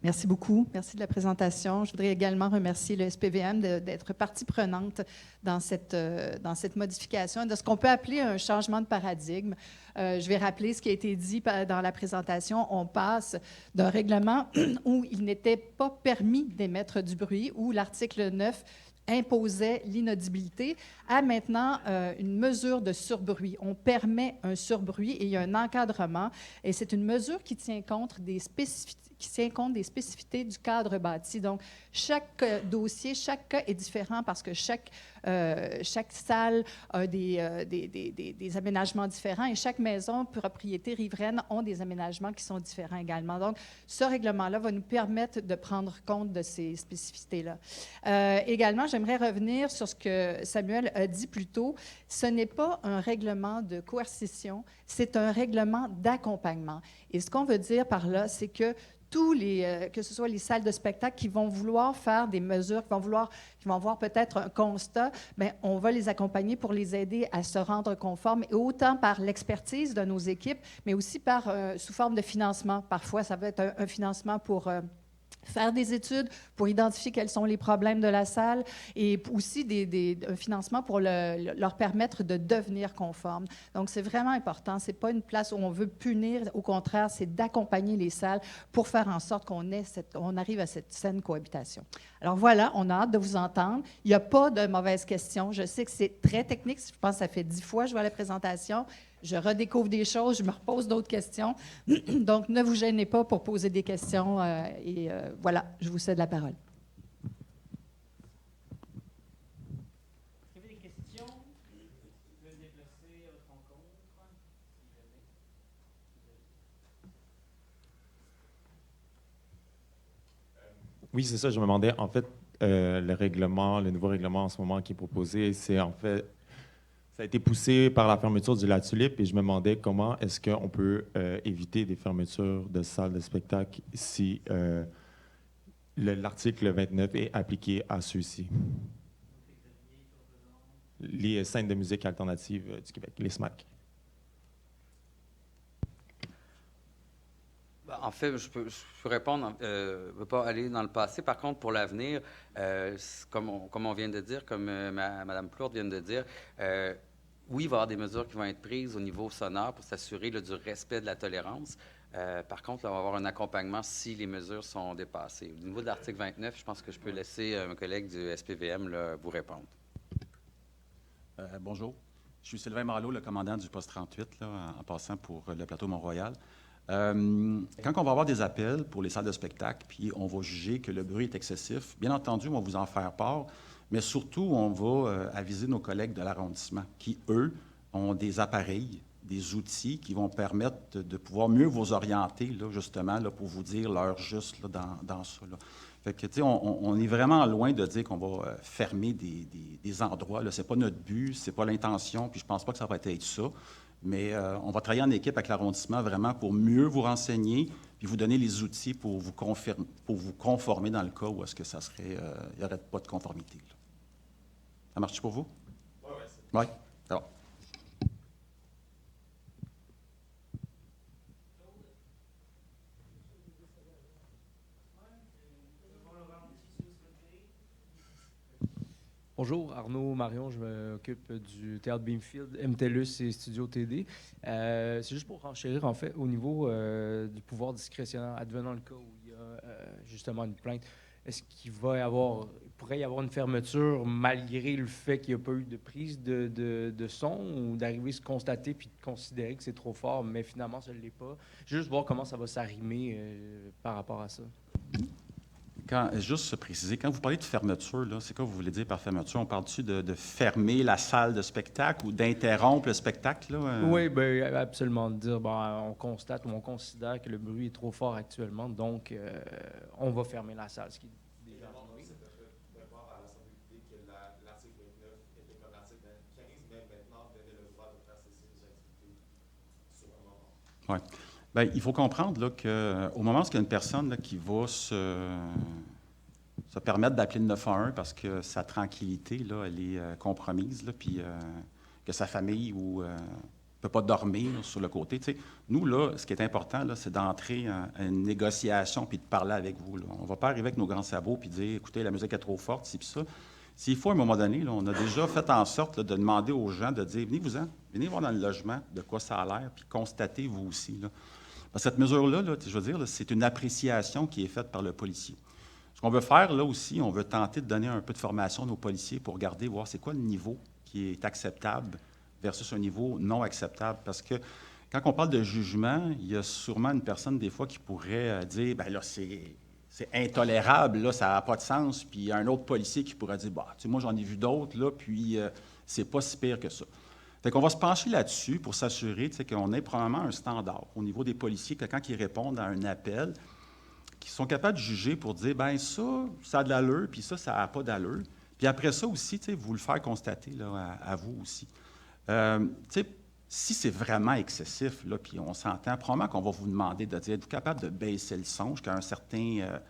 Merci beaucoup. Merci de la présentation. Je voudrais également remercier le SPVM d'être partie prenante dans cette modification, de ce qu'on peut appeler un changement de paradigme. Je vais rappeler ce qui a été dit dans la présentation. On passe d'un règlement où il n'était pas permis d'émettre du bruit, où l'article 9 imposait l'inaudibilité, à maintenant une mesure de surbruit. On permet un surbruit et il y a un encadrement. Et c'est une mesure qui tient compte des spécificités qui tient compte des spécificités du cadre bâti. Donc, chaque dossier, chaque cas est différent parce que chaque salle a des aménagements différents et chaque maison, propriété riveraine, ont des aménagements qui sont différents également. Donc, ce règlement-là va nous permettre de prendre compte de ces spécificités-là. Également, j'aimerais revenir sur ce que Samuel a dit plus tôt. Ce n'est pas un règlement de coercition, c'est un règlement d'accompagnement. Et ce qu'on veut dire par là, c'est que que ce soit les salles de spectacle qui vont vouloir faire des mesures, qui vont voir peut-être un constat, bien, on va les accompagner pour les aider à se rendre conformes, et autant par l'expertise de nos équipes, mais aussi sous forme de financement. Parfois, ça va être un financement pour faire des études, pour identifier quels sont les problèmes de la salle, et aussi un financement pour leur permettre de devenir conformes. Donc, c'est vraiment important. Ce n'est pas une place où on veut punir. Au contraire, c'est d'accompagner les salles pour faire en sorte qu'on arrive à cette saine cohabitation. Alors voilà, on a hâte de vous entendre. Il n'y a pas de mauvaises questions. Je sais que c'est très technique. Je pense que ça fait 10 fois que je vois la présentation. Je redécouvre des choses, je me repose d'autres questions. Donc, ne vous gênez pas pour poser des questions. Voilà, je vous cède la parole. Est-ce qu'il y avait des questions? Vous pouvez déplacer votre rencontre. Oui, c'est ça, je me demandais, en fait, le nouveau règlement en ce moment qui est proposé, c'est en fait, ça a été poussé par la fermeture du La Tulipe, et je me demandais comment est-ce qu'on peut éviter des fermetures de salles de spectacle si l'article 29 est appliqué à ceux-ci. Les scènes de musique alternative du Québec, les SMAC. En fait, je peux répondre. Je ne veux pas aller dans le passé. Par contre, pour l'avenir, comme on vient de dire, comme Mme Plourde vient de dire, oui, il va y avoir des mesures qui vont être prises au niveau sonore pour s'assurer du respect de la tolérance. Par contre, là, on va avoir un accompagnement si les mesures sont dépassées. Au niveau de l'article 29, je pense que je peux laisser un collègue du SPVM vous répondre. Bonjour. Je suis Sylvain Marleau, le commandant du poste 38, là, en passant pour le plateau Mont-Royal. Quand on va avoir des appels pour les salles de spectacle, puis on va juger que le bruit est excessif, bien entendu, on va vous en faire part, mais surtout, on va aviser nos collègues de l'arrondissement qui, eux, ont des appareils, des outils qui vont permettre de pouvoir mieux vous orienter, là, justement, là, pour vous dire l'heure juste là, dans ça. Là. Fait que, tu sais, on est vraiment loin de dire qu'on va fermer des endroits. Ce n'est pas notre but, ce n'est pas l'intention, puis je ne pense pas que ça va être ça. Mais on va travailler en équipe avec l'arrondissement vraiment pour mieux vous renseigner puis vous donner les outils pour vous conformer dans le cas où est-ce que ça serait, il n'y aurait pas de conformité. Là. Ça marche pour vous? Oui, c'est bon. Bonjour, Arnaud Marion, je m'occupe du Théâtre Beamfield, MTELUS et Studio TD. C'est juste pour renchérir, en fait, au niveau du pouvoir discrétionnaire, advenant le cas où il y a justement une plainte. Est-ce qu'il pourrait y avoir une fermeture malgré le fait qu'il n'y a pas eu de prise de son ou d'arriver à se constater puis de considérer que c'est trop fort, mais finalement, ça ne l'est pas? Juste voir comment ça va s'arrimer par rapport à ça. Juste se préciser, quand vous parlez de fermeture, là, c'est quoi vous voulez dire par fermeture? On parle-tu de fermer la salle de spectacle ou d'interrompre le spectacle? Là? Oui, bien, absolument. De dire, on constate ou on considère que le bruit est trop fort actuellement, donc on va fermer la salle. Ce qui est déjà arrivé. C'est de voir à la semblabilité que l'article 29 était comme l'article 15, mais maintenant, vous avez le droit de faire cesser les activités sur un moment. Oui. Bien, il faut comprendre là, qu'au moment où il y a une personne là, qui va se permettre d'appeler le 911 parce que sa tranquillité là, elle est compromise, là, puis que sa famille ne peut pas dormir là, sur le côté. Tu sais, nous, là, ce qui est important, là, c'est d'entrer à une négociation puis de parler avec vous. Là. On ne va pas arriver avec nos grands sabots puis dire, écoutez, la musique est trop forte, ci puis ça. S'il faut, à un moment donné, là, on a déjà fait en sorte là, de demander aux gens de dire, venez-vous-en, venez voir dans le logement de quoi ça a l'air, puis constatez vous aussi. Là. Parce que cette mesure-là, là, je veux dire, là, c'est une appréciation qui est faite par le policier. Ce qu'on veut faire, là aussi, on veut tenter de donner un peu de formation à nos policiers pour regarder, voir c'est quoi le niveau qui est acceptable versus un niveau non acceptable. Parce qu'il quand on parle de jugement, il y a sûrement une personne, des fois, qui pourrait dire, bien là, c'est intolérable, là, ça n'a pas de sens. Puis il y a un autre policier qui pourrait dire, bah, tu sais, moi, j'en ai vu d'autres, là, puis c'est pas si pire que ça. Fait qu'on va se pencher là-dessus pour s'assurer, tu sais, qu'on ait probablement un standard au niveau des policiers, que quand ils répondent à un appel, qui sont capables de juger pour dire, bien ça a de l'allure, puis ça n'a pas d'allure. Puis après ça aussi, tu sais, vous le faire constater là, à vous aussi. Tu sais, si c'est vraiment excessif, là, puis on s'entend, probablement qu'on va vous demander de dire, êtes-vous capable de baisser le son jusqu'à un certain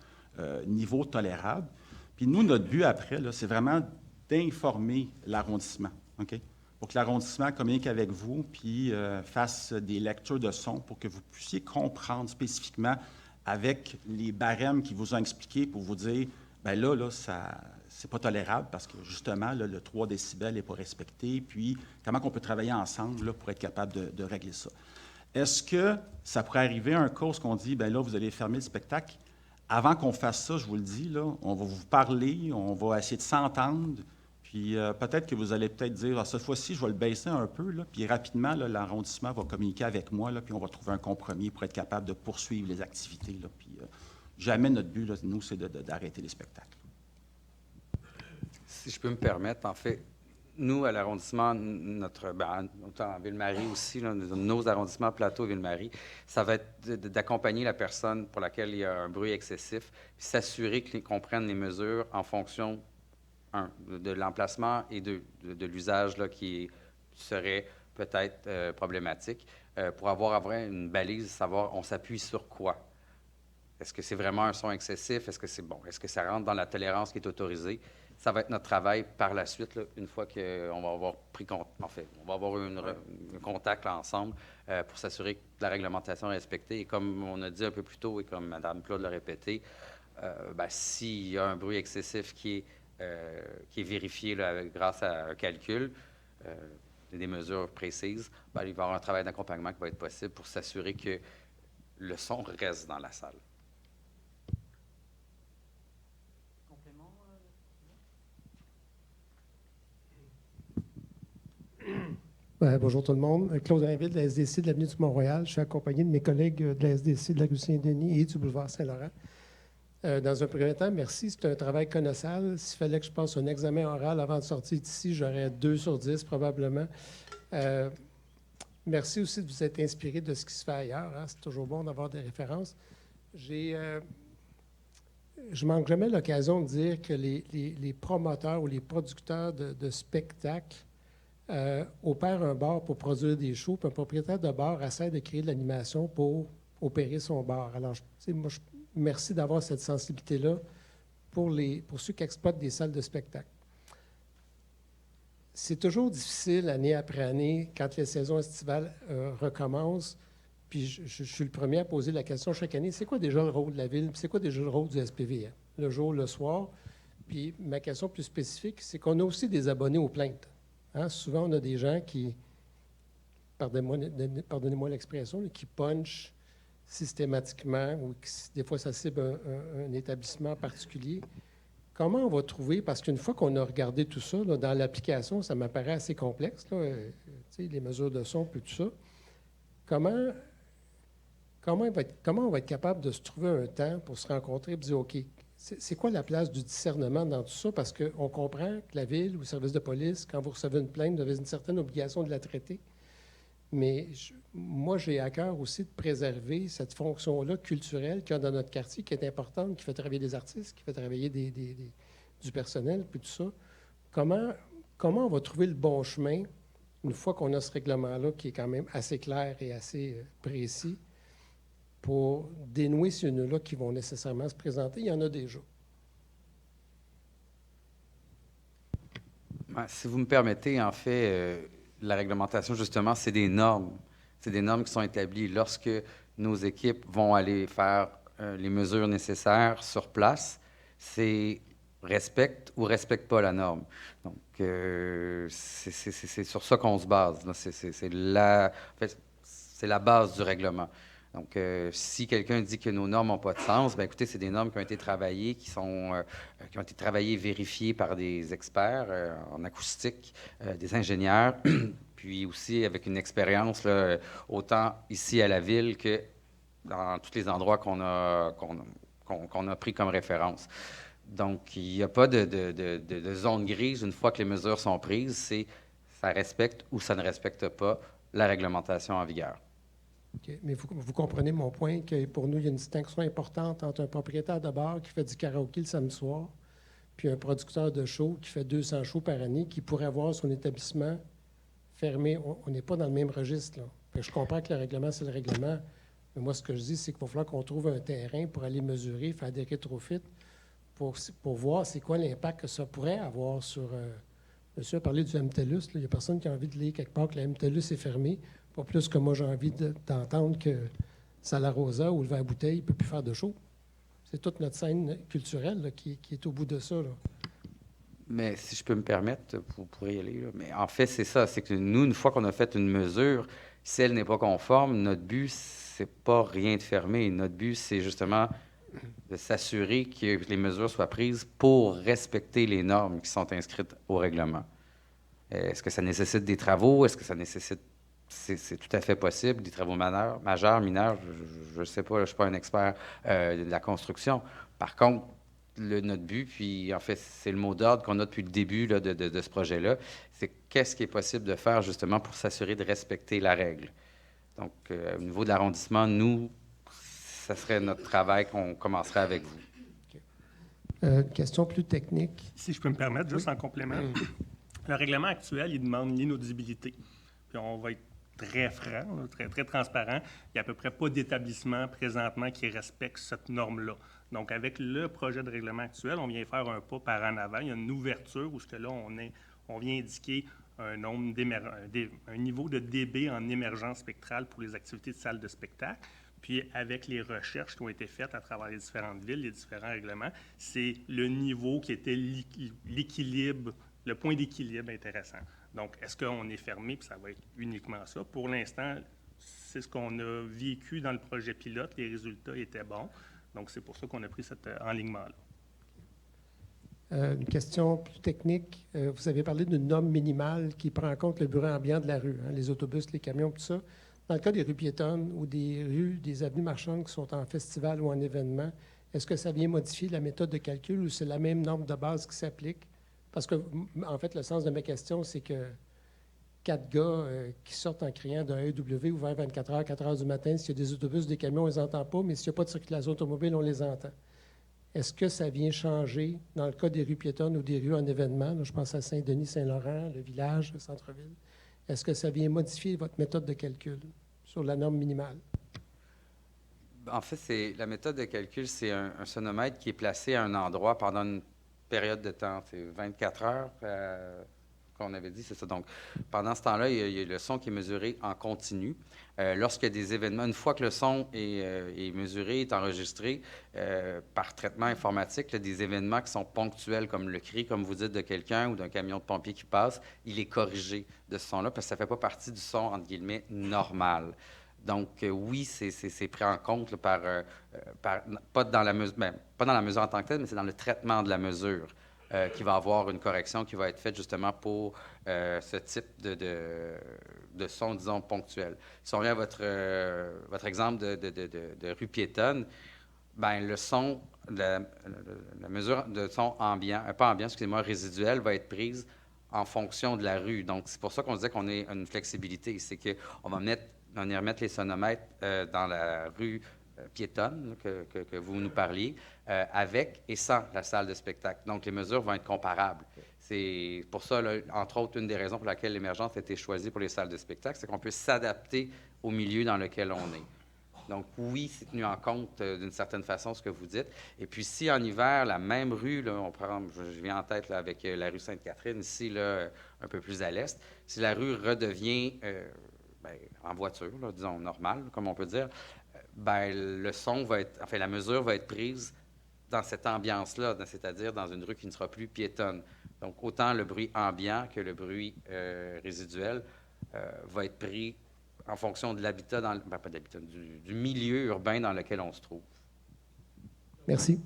niveau tolérable? Puis nous, notre but après, là, c'est vraiment d'informer l'arrondissement, OK? Pour que l'arrondissement communique avec vous, puis fasse des lectures de son pour que vous puissiez comprendre spécifiquement avec les barèmes qu'ils vous ont expliqués pour vous dire, bien là, ça... c'est pas tolérable parce que, justement, là, le 3 décibels n'est pas respecté. Puis, comment on peut travailler ensemble là, pour être capable de régler ça? Est-ce que ça pourrait arriver un cas où on dit, bien là, vous allez fermer le spectacle? Avant qu'on fasse ça, je vous le dis, là, on va vous parler, on va essayer de s'entendre. Puis, peut-être que vous allez peut-être dire, ah, cette fois-ci, je vais le baisser un peu. Là, puis, rapidement, là, l'arrondissement va communiquer avec moi, là, puis on va trouver un compromis pour être capable de poursuivre les activités. Là, puis, jamais notre but, là, nous, c'est d'arrêter les spectacles. Si je peux me permettre, en fait, nous, à l'arrondissement, autant en Ville-Marie aussi, là, nos arrondissements Plateau et Ville-Marie, ça va être d'accompagner la personne pour laquelle il y a un bruit excessif, puis s'assurer qu'on prenne les mesures en fonction, de l'emplacement et de l'usage là, qui serait peut-être problématique, pour avoir une balise, savoir on s'appuie sur quoi. Est-ce que c'est vraiment un son excessif? Est-ce que c'est bon? Est-ce que ça rentre dans la tolérance qui est autorisée? Ça va être notre travail par la suite, là, une fois qu'on va avoir pris compte, en fait, on va avoir un contact là, ensemble pour s'assurer que la réglementation est respectée. Et comme on a dit un peu plus tôt et comme Mme Claude l'a répété, s'il y a un bruit excessif qui est vérifié là, grâce à un calcul, des mesures précises, il va y avoir un travail d'accompagnement qui va être possible pour s'assurer que le son reste dans la salle. Bonjour tout le monde. Claude Rainville de la SDC de l'avenue du Mont-Royal. Je suis accompagné de mes collègues de la SDC de la rue Saint-Denis et du boulevard Saint-Laurent. Dans un premier temps, merci. C'est un travail colossal. S'il fallait que je passe un examen oral avant de sortir d'ici, j'aurais 2 sur 10 probablement. Merci aussi de vous être inspiré de ce qui se fait ailleurs. Hein. C'est toujours bon d'avoir des références. Je manque jamais l'occasion de dire que les promoteurs ou les producteurs de spectacles opère un bar pour produire des shows, puis un propriétaire de bar essaie de créer de l'animation pour opérer son bar. Alors, merci d'avoir cette sensibilité-là pour ceux qui exploitent des salles de spectacle. C'est toujours difficile, année après année, quand les saisons estivales recommencent, puis je suis le premier à poser la question chaque année, c'est quoi déjà le rôle de la Ville, c'est quoi déjà le rôle du SPVM, le jour, le soir? Puis ma question plus spécifique, c'est qu'on a aussi des abonnés aux plaintes. Hein, souvent, on a des gens qui, pardonnez-moi l'expression, qui punchent systématiquement ou des fois, ça cible un établissement particulier. Comment on va trouver, parce qu'une fois qu'on a regardé tout ça, là, dans l'application, ça m'apparaît assez complexe, là, les mesures de son, puis tout ça. Comment on va être capable de se trouver un temps pour se rencontrer et dire, OK, c'est quoi la place du discernement dans tout ça? Parce qu'on comprend que la Ville ou le service de police, quand vous recevez une plainte, vous avez une certaine obligation de la traiter. Mais moi, j'ai à cœur aussi de préserver cette fonction-là culturelle qu'il y a dans notre quartier, qui est importante, qui fait travailler des artistes, qui fait travailler du personnel, puis tout ça. Comment on va trouver le bon chemin, une fois qu'on a ce règlement-là qui est quand même assez clair et assez précis, pour dénouer ces nœuds-là qui vont nécessairement se présenter? Il y en a déjà. Si vous me permettez, en fait, la réglementation, justement, c'est des normes. C'est des normes qui sont établies lorsque nos équipes vont aller faire les mesures nécessaires sur place. C'est respecte ou respecte pas la norme. Donc, c'est sur ça qu'on se base. C'est la base du règlement. Donc, si quelqu'un dit que nos normes n'ont pas de sens, bien écoutez, c'est des normes qui ont été travaillées, qui ont été travaillées et vérifiées par des experts en acoustique, des ingénieurs. puis aussi avec une expérience, là, autant ici à la ville que dans tous les endroits qu'on a pris comme référence. Donc, il n'y a pas de zone grise une fois que les mesures sont prises. C'est ça respecte ou ça ne respecte pas la réglementation en vigueur. OK. Mais vous comprenez mon point que pour nous, il y a une distinction importante entre un propriétaire de bar qui fait du karaoké le samedi soir puis un producteur de show qui fait 200 shows par année qui pourrait avoir son établissement fermé. On n'est pas dans le même registre, là. Fait que je comprends que le règlement, c'est le règlement. Mais moi, ce que je dis, c'est qu'il va falloir qu'on trouve un terrain pour aller mesurer, faire des rétrofits pour voir c'est quoi l'impact que ça pourrait avoir sur... monsieur a parlé du MTELUS. Là. Il n'y a personne qui a envie de lire quelque part que le MTELUS est fermé. Pas plus que moi, j'ai envie d'entendre que Salarosa ou le verre bouteille ne peut plus faire de show. C'est toute notre scène culturelle là, qui est au bout de ça. Là. Mais si je peux me permettre, vous pourrez y aller. Là. Mais en fait, c'est ça. C'est que nous, une fois qu'on a fait une mesure, si elle n'est pas conforme, notre but, c'est pas rien de fermer. Notre but, c'est justement de s'assurer que les mesures soient prises pour respecter les normes qui sont inscrites au règlement. Est-ce que ça nécessite des travaux? Est-ce que ça nécessite... C'est tout à fait possible, des travaux majeurs, mineurs, je ne sais pas, je ne suis pas un expert de la construction. Par contre, notre but, puis en fait, c'est le mot d'ordre qu'on a depuis le début là, de ce projet-là, c'est qu'est-ce qui est possible de faire justement pour s'assurer de respecter la règle. Donc, au niveau de l'arrondissement, nous, ça serait notre travail qu'on commencerait avec vous. Une question plus technique. Si je peux me permettre, juste en complément, le règlement actuel, il demande l'inaudibilité. Puis on va être très franc, là, très, très transparent. Il n'y a à peu près pas d'établissement présentement qui respecte cette norme-là. Donc, avec le projet de règlement actuel, on vient faire un pas par en avant. Il y a une ouverture où ce que là, on vient indiquer un niveau de dB en émergence spectrale pour les activités de salle de spectacle. Puis, avec les recherches qui ont été faites à travers les différentes villes, les différents règlements, c'est le niveau qui était l'équilibre, le point d'équilibre intéressant. Donc, est-ce qu'on est fermé, puis ça va être uniquement ça? Pour l'instant, c'est ce qu'on a vécu dans le projet pilote. Les résultats étaient bons. Donc, c'est pour ça qu'on a pris cet enlignement-là. Une question plus technique. Vous avez parlé d'une norme minimale qui prend en compte le bruit ambiant de la rue, hein, les autobus, les camions, tout ça. Dans le cas des rues piétonnes ou des rues, des avenues marchandes qui sont en festival ou en événement, est-ce que ça vient modifier la méthode de calcul ou c'est la même norme de base qui s'applique? Parce que, en fait, le sens de ma question, c'est que 4 gars qui sortent en criant d'un EW ouvert 24 heures, 4 heures du matin, s'il y a des autobus, des camions, on ne les entend pas, mais s'il n'y a pas de circulation automobile, on les entend. Est-ce que ça vient changer dans le cas des rues piétonnes ou des rues en événement? Là, je pense à Saint-Denis, Saint-Laurent, le village, le centre-ville. Est-ce que ça vient modifier votre méthode de calcul sur la norme minimale? En fait, la méthode de calcul, c'est un sonomètre qui est placé à un endroit pendant une période de temps. C'est 24 heures qu'on avait dit, c'est ça. Donc, pendant ce temps-là, il y a le son qui est mesuré en continu. Lorsqu'il y a des événements, une fois que le son est mesuré, est enregistré par traitement informatique, là, des événements qui sont ponctuels, comme le cri, comme vous dites, de quelqu'un ou d'un camion de pompiers qui passe, il est corrigé de ce son-là parce que ça ne fait pas partie du son, entre guillemets, normal. Donc, oui, c'est pris en compte là, pas dans la mesure en tant que telle, mais c'est dans le traitement de la mesure qu'il va y avoir une correction qui va être faite justement pour ce type de son, disons, ponctuel. Si on revient à votre exemple de rue piétonne, bien, le son, la mesure de son ambiant, pas ambiant, excusez-moi, résiduel, va être prise en fonction de la rue. Donc, c'est pour ça qu'on disait qu'on a une flexibilité. C'est qu'on va y remettre les sonomètres dans la rue piétonne que vous nous parliez, avec et sans la salle de spectacle. Donc, les mesures vont être comparables. C'est pour ça, là, entre autres, une des raisons pour laquelle l'émergence a été choisie pour les salles de spectacle, c'est qu'on peut s'adapter au milieu dans lequel on est. Donc, oui, c'est tenu en compte d'une certaine façon ce que vous dites. Et puis, si en hiver, la même rue, là, je viens en tête là, avec la rue Sainte-Catherine, ici, là, un peu plus à l'est, si la rue redevient en voiture, là, disons normale, comme on peut dire, le son va être, enfin, la mesure va être prise dans cette ambiance-là, c'est-à-dire dans une rue qui ne sera plus piétonne. Donc, autant le bruit ambiant que le bruit résiduel va être pris en fonction de l'habitat, pas de l'habitat, du milieu urbain dans lequel on se trouve. Merci.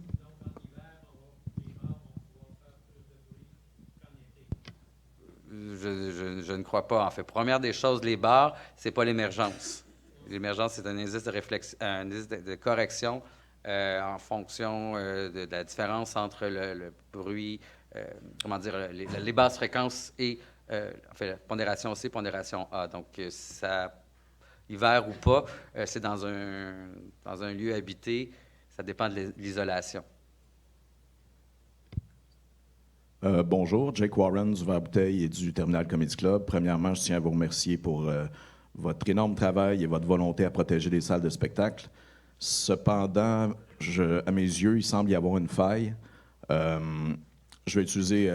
Je ne crois fois pas, en fait. Première des choses, les bars, c'est pas l'émergence. L'émergence, c'est un indice de réflexion, un indice de correction en fonction de la différence entre le bruit, comment dire, les basses fréquences et, en fait, pondération C, pondération A. Donc, ça, hiver ou pas, c'est dans un lieu habité, ça dépend de l'isolation. Bonjour, Jake Warren du Verre Bouteille et du Terminal Comedy Club. Premièrement, je tiens à vous remercier pour votre énorme travail et votre volonté à protéger les salles de spectacle. Cependant, à mes yeux, il semble y avoir une faille. Je vais utiliser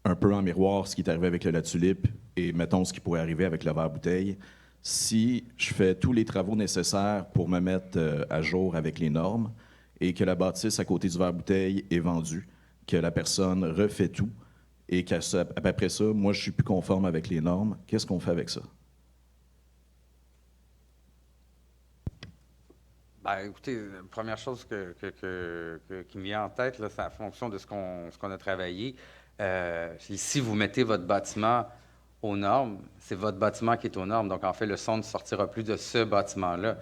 un peu en miroir ce qui est arrivé avec le La Tulipe et mettons ce qui pourrait arriver avec le Verre Bouteille. Si je fais tous les travaux nécessaires pour me mettre à jour avec les normes et que la bâtisse à côté du Verre Bouteille est vendue, que la personne refait tout et qu'après ça, moi, je suis plus conforme avec les normes, qu'est-ce qu'on fait avec ça? Bien, écoutez, la première chose qui me vient en tête, là, c'est en fonction de ce qu'on a travaillé. Si vous mettez votre bâtiment aux normes, c'est votre bâtiment qui est aux normes. Donc, en fait, le son ne sortira plus de ce bâtiment-là.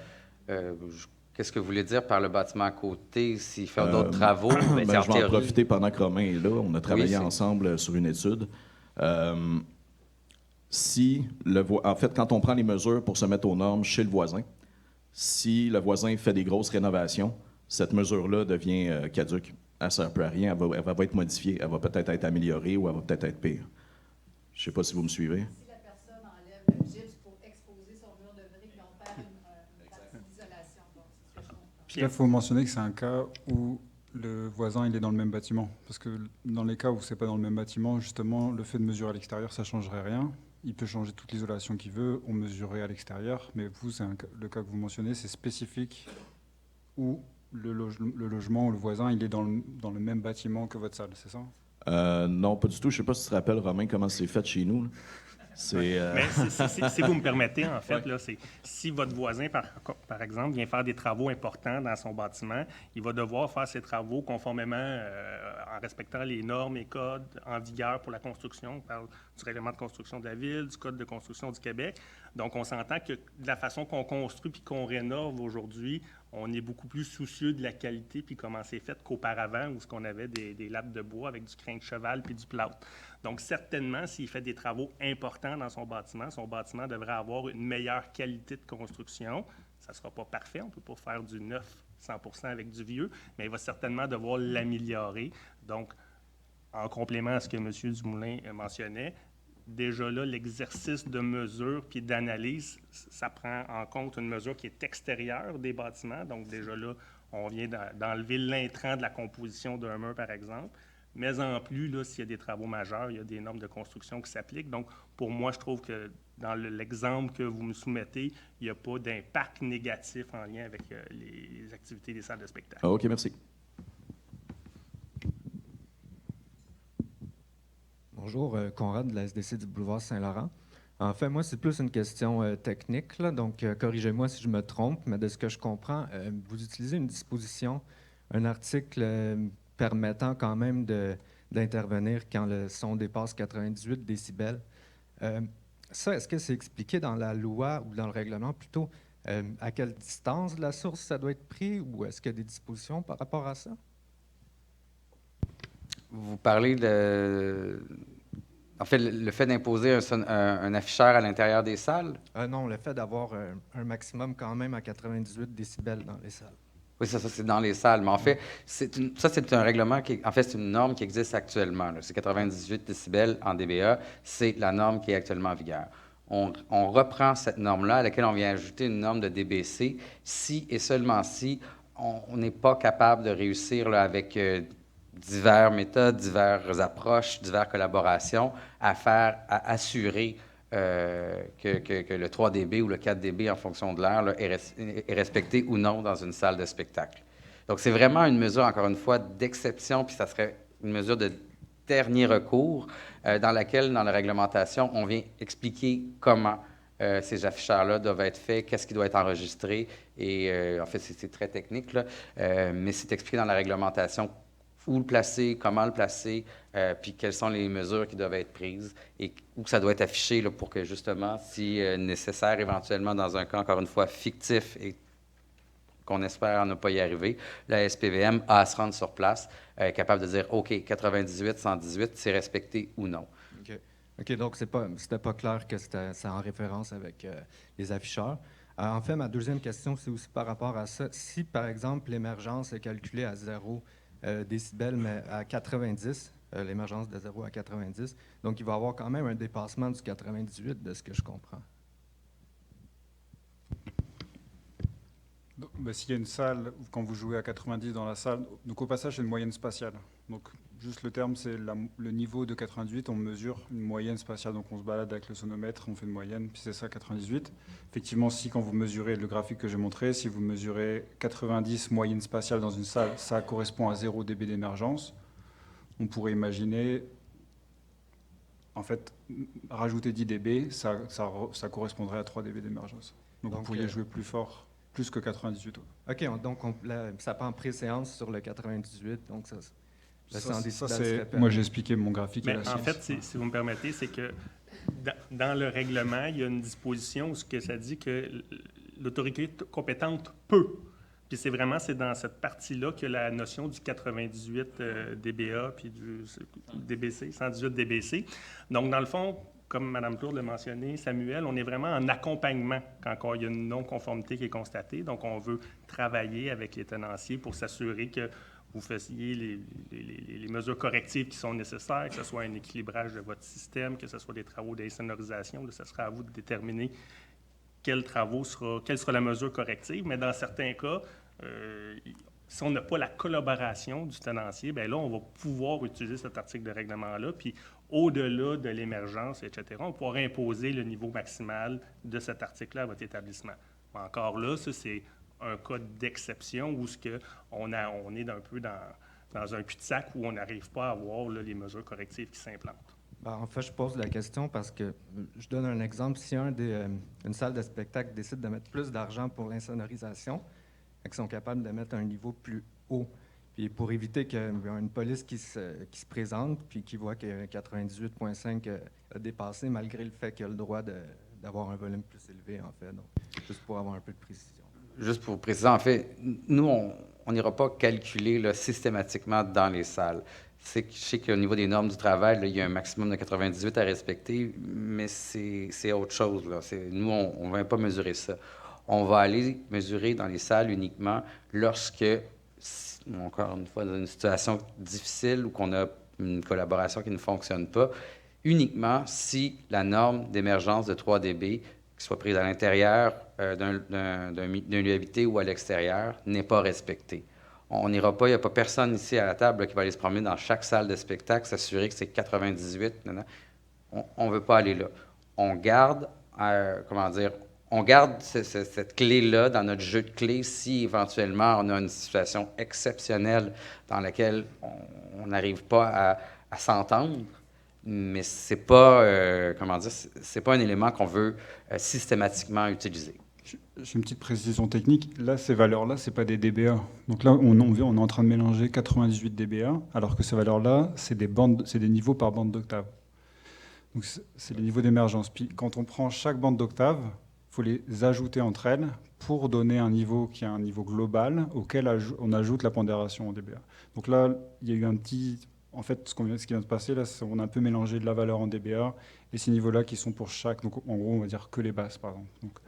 Qu'est-ce que vous voulez dire par le bâtiment à côté? S'il fait d'autres travaux? Je vais en profiter pendant que Romain est là. On a travaillé ensemble sur une étude. En fait, quand on prend les mesures pour se mettre aux normes chez le voisin, si le voisin fait des grosses rénovations, cette mesure-là devient caduque. Elle ne sert plus à rien. Elle va être modifiée. Elle va peut-être être améliorée ou elle va peut-être être pire. Je ne sais pas si vous me suivez. Si la personne enlève le gypse pour exposer son mur de briques, on perd une partie d'isolation. Donc, c'est ce que je comprends. Puis là, il faut mentionner que c'est un cas où le voisin il est dans le même bâtiment. Parce que dans les cas où c'est pas dans le même bâtiment, justement, le fait de mesurer à l'extérieur, ça ne changerait rien. Il peut changer toute l'isolation qu'il veut, on mesurerait à l'extérieur. Mais vous, le cas que vous mentionnez, c'est spécifique où le logement ou le voisin il est dans le même bâtiment que votre salle, c'est ça? Non, pas du tout. Je ne sais pas si tu te rappelles, Romain, comment c'est fait chez nous. Mais si vous me permettez, en fait, là, c'est si votre voisin, par exemple, vient faire des travaux importants dans son bâtiment, il va devoir faire ses travaux conformément, en respectant les normes et codes en vigueur pour la construction. On parle du règlement de construction de la Ville, du Code de construction du Québec. Donc, on s'entend que de la façon qu'on construit puis qu'on rénove aujourd'hui, on est beaucoup plus soucieux de la qualité puis comment c'est fait qu'auparavant où on avait des lattes de bois avec du crin de cheval puis du plâtre. Donc, certainement, s'il fait des travaux importants dans son bâtiment devrait avoir une meilleure qualité de construction. Ça ne sera pas parfait, on ne peut pas faire du neuf 100% avec du vieux, mais il va certainement devoir l'améliorer. Donc, en complément à ce que M. Dumoulin mentionnait, déjà là, l'exercice de mesure puis d'analyse, ça prend en compte une mesure qui est extérieure des bâtiments. Donc, déjà là, on vient d'enlever l'intrant de la composition d'un mur, par exemple. Mais en plus, là, s'il y a des travaux majeurs, il y a des normes de construction qui s'appliquent. Donc, pour moi, je trouve que dans l'exemple que vous me soumettez, il n'y a pas d'impact négatif en lien avec les activités des salles de spectacle. OK, merci. Bonjour, Conrad de la SDC du boulevard Saint-Laurent. En fait, moi, c'est plus une question technique, là, donc corrigez-moi si je me trompe, mais de ce que je comprends, vous utilisez une disposition, un article permettant quand même d'intervenir quand le son dépasse 98 décibels. Ça, est-ce que c'est expliqué dans la loi ou dans le règlement plutôt? À quelle distance de la source ça doit être pris ou est-ce qu'il y a des dispositions par rapport à ça? Vous parlez en fait, le fait d'imposer un afficheur à l'intérieur des salles? Non, le fait d'avoir un maximum quand même à 98 décibels dans les salles. Oui, ça c'est dans les salles. Mais en fait, c'est un règlement c'est une norme qui existe actuellement. C'est 98 décibels en dBA. C'est la norme qui est actuellement en vigueur. On reprend cette norme-là à laquelle on vient ajouter une norme de DBC si et seulement si on n'est pas capable de réussir là, avec diverses méthodes, diverses approches, diverses collaborations à assurer que le 3 dB ou le 4 dB en fonction de l'air là, est respecté ou non dans une salle de spectacle. Donc, c'est vraiment une mesure, encore une fois, d'exception, puis ça serait une mesure de dernier recours dans laquelle, dans la réglementation, on vient expliquer comment ces afficheurs-là doivent être faits, qu'est-ce qui doit être enregistré. Et en fait, c'est très technique, là, mais c'est expliqué dans la réglementation où le placer, comment le placer, puis quelles sont les mesures qui doivent être prises et où ça doit être affiché là, pour que, justement, si nécessaire, éventuellement, dans un cas, encore une fois, fictif et qu'on espère ne pas y arriver, la SPVM a à se rendre sur place, capable de dire, OK, 98, 118, c'est respecté ou non. OK, donc c'était pas clair que c'est en référence avec les afficheurs. En fait, ma deuxième question, c'est aussi par rapport à ça. Si, par exemple, l'émergence est calculée à 0 décibels, mais à 90, l'émergence de 0 à 90, donc il va y avoir quand même un dépassement du 98, de ce que je comprends. S'il y a une salle, quand vous jouez à 90 dans la salle, donc au passage, c'est une moyenne spatiale. Donc, juste le terme, c'est le niveau de 98, on mesure une moyenne spatiale. Donc, on se balade avec le sonomètre, on fait une moyenne, puis c'est ça 98. Effectivement, si quand vous mesurez le graphique que j'ai montré, si vous mesurez 90 moyenne spatiale dans une salle, ça correspond à 0 dB d'émergence. On pourrait imaginer, en fait, rajouter 10 dB, ça correspondrait à 3 dB d'émergence. Donc, vous pourriez jouer plus fort. Plus que 98. OK, donc ça prend préséance sur le 98, donc ça moi, j'ai expliqué mon graphique. Mais en fait, si vous me permettez, c'est que dans le règlement, il y a une disposition où ça dit que l'autorité compétente peut. Puis c'est dans cette partie-là que la notion du 98 dBA puis du DBC, 118 DBC. Donc, dans le fond, comme Mme Plourde l'a mentionné, Samuel, on est vraiment en accompagnement quand il y a une non-conformité qui est constatée. Donc, on veut travailler avec les tenanciers pour s'assurer que vous fassiez les mesures correctives qui sont nécessaires, que ce soit un équilibrage de votre système, que ce soit des travaux d'insonorisation. Ce sera à vous de déterminer quel sera la mesure corrective. Mais dans certains cas, si on n'a pas la collaboration du tenancier, bien là, on va pouvoir utiliser cet article de règlement-là. Puis, au-delà de l'émergence, etc., on pourra imposer le niveau maximal de cet article-là à votre établissement. Mais encore là, ça, c'est un cas d'exception où on est un peu dans un cul-de-sac où on n'arrive pas à avoir là, les mesures correctives qui s'implantent. En fait, je pose la question parce que, je donne un exemple, si une salle de spectacle décide de mettre plus d'argent pour l'insonorisation, ils sont capables de mettre un niveau plus haut. Puis pour éviter qu'il y ait une police qui se présente puis qui voit que 98,5 a dépassé malgré le fait qu'il a le droit d'avoir un volume plus élevé, en fait. Donc, juste pour avoir un peu de précision. Juste pour préciser, en fait, nous, on n'ira pas calculer là, systématiquement dans les salles. Je sais qu'au niveau des normes du travail, là, il y a un maximum de 98 à respecter, mais c'est autre chose. Là. Nous, on ne va pas mesurer ça. On va aller mesurer dans les salles uniquement lorsque, encore une fois, dans une situation difficile ou qu'on a une collaboration qui ne fonctionne pas, uniquement si la norme d'émergence de 3 dB, qui soit prise à l'intérieur d'un lieu habité ou à l'extérieur, n'est pas respectée. On n'ira pas, il n'y a pas personne ici à la table là, qui va aller se promener dans chaque salle de spectacle, s'assurer que c'est 98. On ne veut pas aller là. On garde, on garde cette clé-là dans notre jeu de clés si éventuellement on a une situation exceptionnelle dans laquelle on n'arrive pas à s'entendre, mais c'est pas, c'est pas un élément qu'on veut systématiquement utiliser. J'ai une petite précision technique. Là, ces valeurs-là, ce n'est pas des dBA. Donc là, on est en train de mélanger 98 dBA, alors que ces valeurs-là, c'est des niveaux par bande d'octave. Donc c'est les niveaux d'émergence. Puis quand on prend chaque bande d'octave, il faut les ajouter entre elles pour donner un niveau qui est un niveau global auquel on ajoute la pondération en dBA. Donc là, il y a eu un petit... En fait, ce qui vient de se passer, là, on a un peu mélangé de la valeur en dBA et ces niveaux-là qui sont pour chaque... Donc en gros, on va dire que les basses, par exemple. Donc,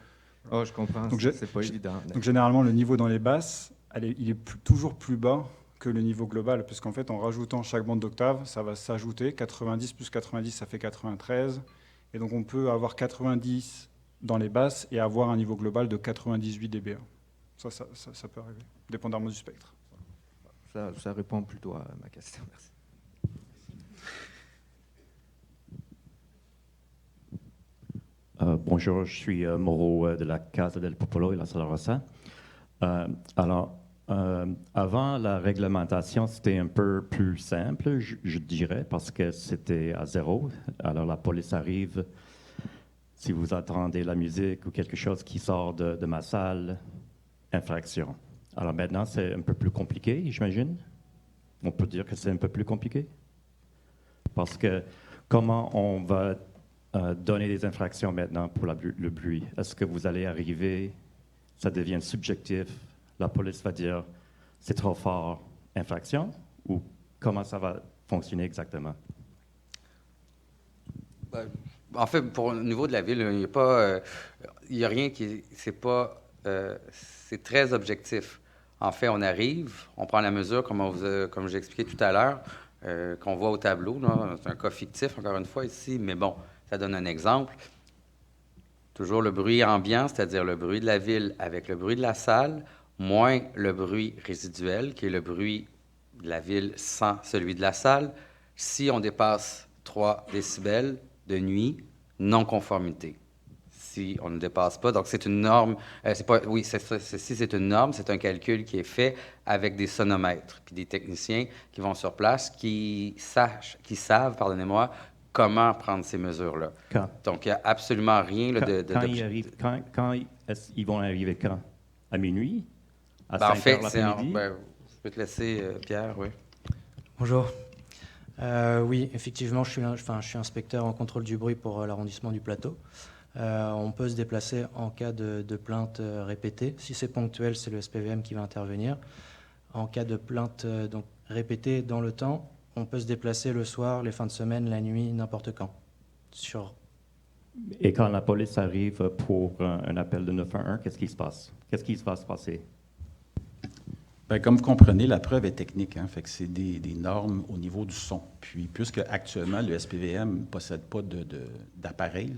je comprends, c'est pas évident. Donc généralement, le niveau dans les basses, il est toujours plus bas que le niveau global, puisqu'en fait, en rajoutant chaque bande d'octave, ça va s'ajouter. 90 plus 90, ça fait 93. Et donc on peut avoir 90 dans les basses et avoir un niveau global de 98 dBA. Ça peut arriver, dépendamment du spectre. Ça répond plutôt à ma question. Merci. Bonjour, je suis Moreau de la Casa del Popolo et la Sala Rossa. Avant la réglementation, c'était un peu plus simple, je dirais, parce que c'était à 0. Alors la police arrive, si vous entendez la musique ou quelque chose qui sort de ma salle, infraction. Alors maintenant, c'est un peu plus compliqué, j'imagine. on peut dire que c'est un peu plus compliqué. Parce que comment on va donner des infractions maintenant pour le bruit? Est-ce que vous allez arriver, ça devient subjectif, la police va dire c'est trop fort, infraction, ou comment ça va fonctionner exactement? En fait, pour le niveau de la ville, il n'y a pas, il y a rien qui, c'est pas, c'est très objectif. En fait, on arrive, on prend la mesure, comme j'ai expliqué tout à l'heure, qu'on voit au tableau. Là. C'est un cas fictif, encore une fois, ici, mais bon, ça donne un exemple. Toujours le bruit ambiant, c'est-à-dire le bruit de la ville avec le bruit de la salle, moins le bruit résiduel, qui est le bruit de la ville sans celui de la salle. Si on dépasse 3 décibels de nuit, non-conformité. Si on ne dépasse pas, donc c'est une norme, c'est une norme, c'est un calcul qui est fait avec des sonomètres, puis des techniciens qui vont sur place, qui savent, pardonnez-moi, comment prendre ces mesures-là. Quand? Donc, il n'y a absolument rien là, ils vont arriver quand? À minuit? À en 5 fait, heures l'après-midi? je peux te laisser, Pierre, oui. Bonjour. Oui, effectivement, je suis inspecteur en contrôle du bruit pour l'arrondissement du Plateau. On peut se déplacer en cas de plainte répétée. Si c'est ponctuel, c'est le SPVM qui va intervenir. En cas de plainte donc répétée dans le temps, on peut se déplacer le soir, les fins de semaine, la nuit, n'importe quand. Et quand la police arrive pour un appel de 911, qu'est-ce qui se passe? Qu'est-ce qui va se passer? Bien, comme vous comprenez, la preuve est technique. Fait que c'est des normes au niveau du son. Puis, puisque actuellement, le SPVM ne possède pas d'appareil,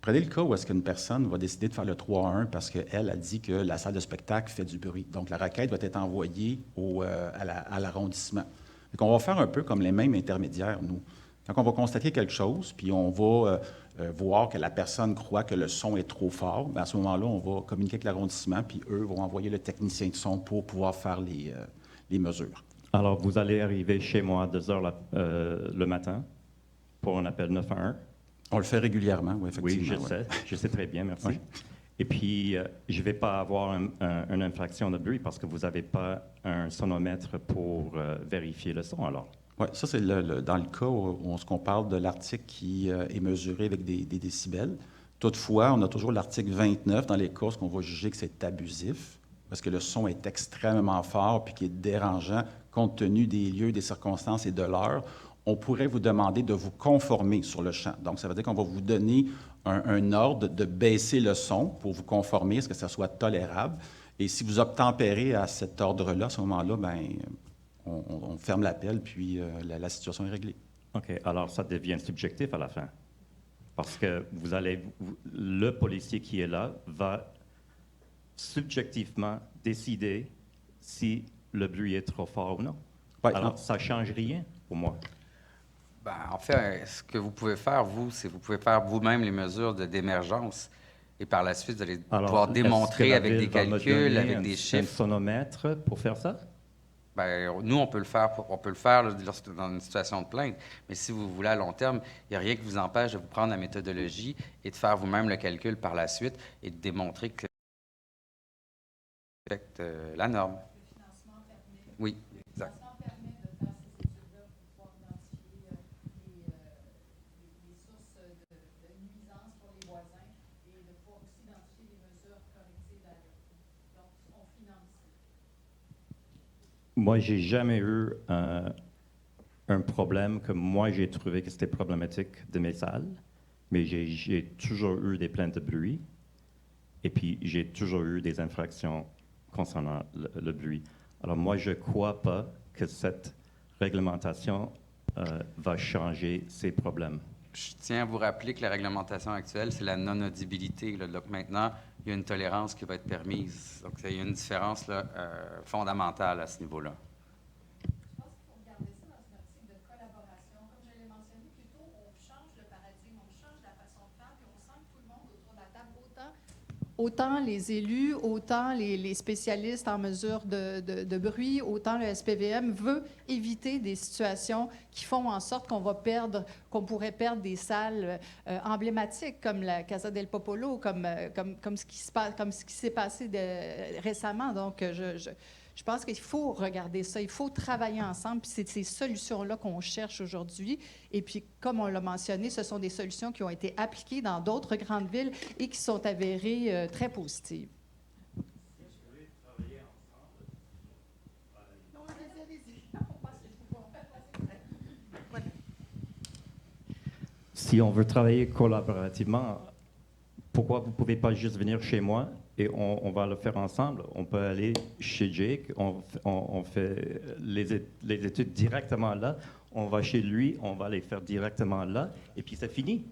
prenez le cas où est-ce qu'une personne va décider de faire le 3-1 parce qu'elle a dit que la salle de spectacle fait du bruit. Donc, la requête va être envoyée à l'arrondissement. Donc, on va faire un peu comme les mêmes intermédiaires, nous. Quand on va constater quelque chose, puis on va voir que la personne croit que le son est trop fort, bien à ce moment-là, on va communiquer avec l'arrondissement, puis eux vont envoyer le technicien de son pour pouvoir faire les mesures. Alors, vous allez arriver chez moi à 2 heures le matin pour un appel 911? On le fait régulièrement, oui, effectivement. Oui, je sais très bien, merci. Oui. Et puis, je ne vais pas avoir une infraction de bruit parce que vous n'avez pas un sonomètre pour vérifier le son, alors? Oui, ça, c'est dans le cas où on parle de l'article qui est mesuré avec des décibels. Toutefois, on a toujours l'article 29 dans les cas où on va juger que c'est abusif, parce que le son est extrêmement fort puis qui est dérangeant compte tenu des lieux, des circonstances et de l'heure. On pourrait vous demander de vous conformer sur le champ. Donc, ça veut dire qu'on va vous donner un ordre de baisser le son pour vous conformer à ce que ça soit tolérable. Et si vous obtempérez à cet ordre-là, à ce moment-là, bien, on ferme l'appel, puis la situation est réglée. OK. Alors, ça devient subjectif à la fin. Parce que le policier qui est là va subjectivement décider si le bruit est trop fort ou non. Ouais, alors, non. ça ne change rien pour moi. En fait, ce que vous pouvez faire, c'est vous pouvez faire vous-même les mesures d'émergence et par la suite, vous allez pouvoir démontrer avec des calculs, avec des chiffres. Un sonomètre pour faire ça? Bien, nous, on peut le faire là, dans une situation de plainte. Mais si vous voulez à long terme, il n'y a rien qui vous empêche de vous prendre la méthodologie et de faire vous-même le calcul par la suite et de démontrer que respecte la norme. Le financement permet. Oui, exact. Le financement permet de faire ces études-là pour pouvoir identifier les sources de nuisances pour les voisins et de pouvoir aussi identifier les mesures correctives à adopter. Donc, on finance. Moi, j'ai jamais eu un problème que moi, j'ai trouvé que c'était problématique de mes salles, mais j'ai toujours eu des plaintes de bruit et puis j'ai toujours eu des infractions concernant le bruit. Alors moi, je ne crois pas que cette réglementation va changer ces problèmes. Je tiens à vous rappeler que la réglementation actuelle, c'est la non-audibilité. Donc maintenant, il y a une tolérance qui va être permise. Donc il y a une différence là, fondamentale à ce niveau-là. Je pense qu'il faut regarder ça dans une optique de collaboration. Comme je l'ai mentionné plus tôt, on change le paradigme, on change la façon de faire, puis on sent que tout le monde autour de la table, autant les élus, autant les spécialistes en mesure de bruit, autant le SPVM veut éviter des situations qui font en sorte qu'on pourrait perdre des salles emblématiques comme la Casa del Popolo, comme ce qui s'est passé récemment. Donc, Je pense qu'il faut regarder ça, il faut travailler ensemble, puis c'est ces solutions-là qu'on cherche aujourd'hui. Et puis, comme on l'a mentionné, ce sont des solutions qui ont été appliquées dans d'autres grandes villes et qui sont avérées très positives. Si on veut travailler collaborativement, pourquoi vous ne pouvez pas juste venir chez moi et on va le faire ensemble? On peut aller chez Jake, on fait les études directement là, on va chez lui, on va les faire directement là, et puis c'est fini.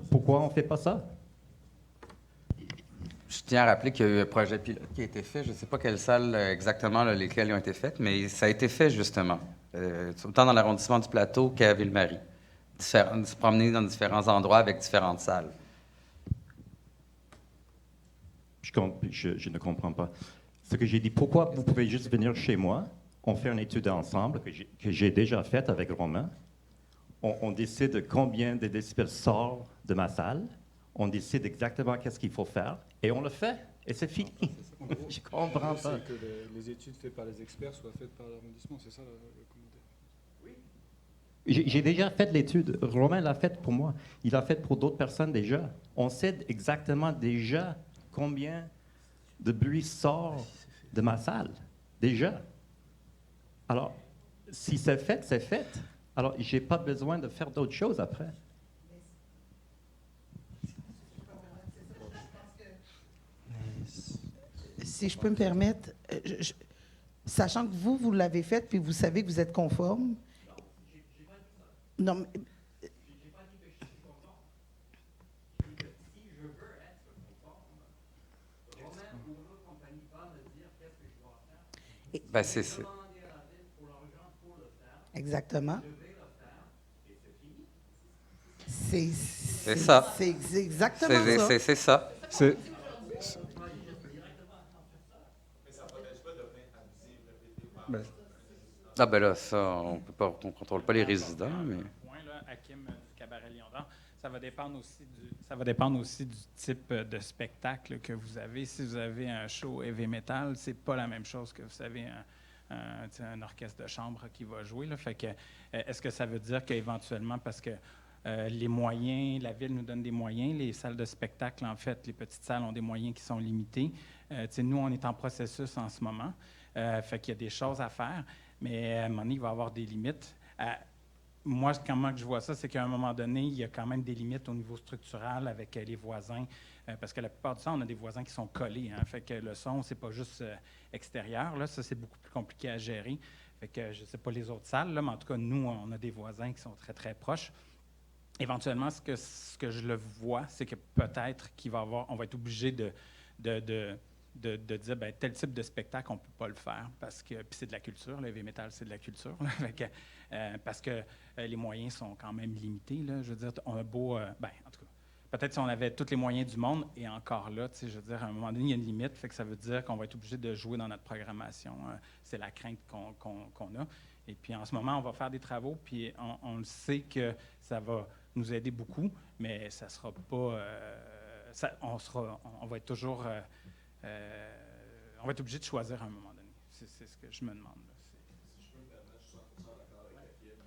Pourquoi on ne fait pas ça? Je tiens à rappeler qu'il y a eu un projet pilote qui a été fait. Je ne sais pas quelles salles exactement lesquelles ont été faites, mais ça a été fait justement, autant dans l'arrondissement du Plateau qu'à Ville-Marie. Se promener dans différents endroits avec différentes salles. Je ne comprends pas. Ce que j'ai dit, pourquoi vous pouvez juste venir chez moi, on fait une étude ensemble que j'ai déjà faite avec Romain, on décide combien de décibels sort de ma salle, on décide exactement qu'est-ce qu'il faut faire, et on le fait, et c'est fini. Je comprends pas. C'est que les études faites par les experts soient faites par l'arrondissement, c'est ça le commentaire? J'ai déjà fait l'étude. Romain l'a faite pour moi. Il l'a faite pour d'autres personnes déjà. On sait exactement déjà combien de bruit sort de ma salle. Déjà. Alors, si c'est fait, c'est fait. Alors, je n'ai pas besoin de faire d'autres choses après. Si je peux me permettre, sachant que vous l'avez fait, puis vous savez que vous êtes conforme. Non, mais... Ben, c'est... Exactement. C'est ça. C'est exactement ça. C'est ça. Ah ben là, ça, on ne contrôle pas les résidents, mais... Hakim du Cabaret Lion d'Or, ça va dépendre aussi du type de spectacle que vous avez. Si vous avez un show heavy metal, c'est pas la même chose que vous avez un orchestre de chambre qui va jouer. Là. Fait que, est-ce que ça veut dire qu'éventuellement, parce que les moyens, la Ville nous donne des moyens, les salles de spectacle, en fait, les petites salles ont des moyens qui sont limités. Nous, on est en processus en ce moment. Fait qu'il y a des choses à faire, mais à un moment donné, il va y avoir des limites. Moi, comment je vois ça, c'est qu'à un moment donné, il y a quand même des limites au niveau structural avec les voisins, parce que la plupart du temps, on a des voisins qui sont collés. Hein, fait que le son, c'est pas juste extérieur. Là, ça, c'est beaucoup plus compliqué à gérer. Fait que je ne sais pas les autres salles, là, mais en tout cas, nous, on a des voisins qui sont très, très proches. Éventuellement, ce que je le vois, c'est que peut-être on va être obligé de dire ben, tel type de spectacle, on ne peut pas le faire parce que, puis c'est de la culture, le heavy metal, c'est de la culture, là, parce que les moyens sont quand même limités. Là, je veux dire, on a beau, en tout cas, peut-être si on avait tous les moyens du monde, et encore là, je veux dire, à un moment donné, il y a une limite, fait que ça veut dire qu'on va être obligé de jouer dans notre programmation. C'est la crainte qu'on a. Et puis en ce moment, on va faire des travaux, puis on le sait que ça va nous aider beaucoup, mais ça sera pas, on va être toujours on va être obligé de choisir à un moment donné. C'est ce que je me demande. Là. Si je peux me permettre, je suis 100% d'accord avec Hakim.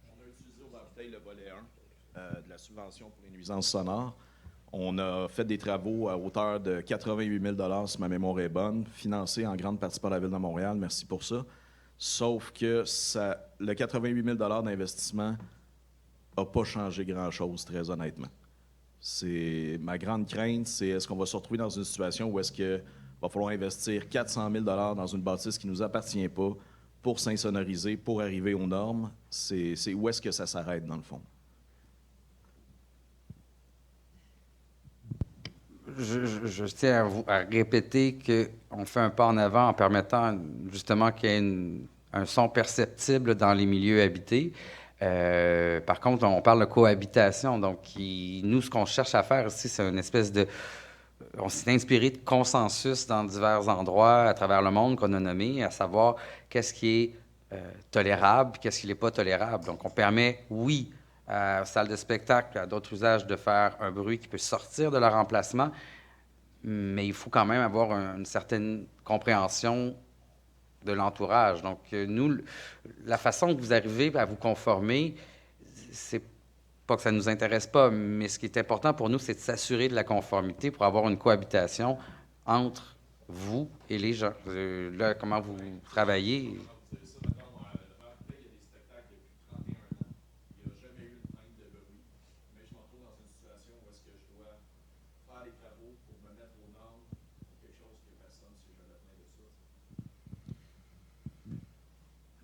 On a utilisé au Barbouteille le volet 1 de la subvention pour les nuisances sonores. On a fait des travaux à hauteur de 88 000 si ma mémoire est bonne, financés en grande partie par la Ville de Montréal. Merci pour ça. Sauf que le 88 000 d'investissement n'a pas changé grand-chose, très honnêtement. C'est ma grande crainte, c'est est-ce qu'on va se retrouver dans une situation où est-ce qu'il va falloir investir 400 000 dans une bâtisse qui ne nous appartient pas pour s'insonoriser, pour arriver aux normes. C'est où est-ce que ça s'arrête, dans le fond? Je tiens à répéter qu'on fait un pas en avant en permettant justement qu'il y ait un son perceptible dans les milieux habités. Par contre, on parle de cohabitation. Donc, nous, ce qu'on cherche à faire ici, c'est une espèce de... On s'est inspiré de consensus dans divers endroits à travers le monde qu'on a nommés, à savoir qu'est-ce qui est tolérable et qu'est-ce qui n'est pas tolérable. Donc, on permet, oui, à salles de spectacle et à d'autres usages de faire un bruit qui peut sortir de leur emplacement, mais il faut quand même avoir une certaine compréhension de l'entourage. Donc, nous, la façon que vous arrivez à vous conformer, c'est pas que ça ne nous intéresse pas, mais ce qui est important pour nous, c'est de s'assurer de la conformité pour avoir une cohabitation entre vous et les gens. Là, comment vous travaillez?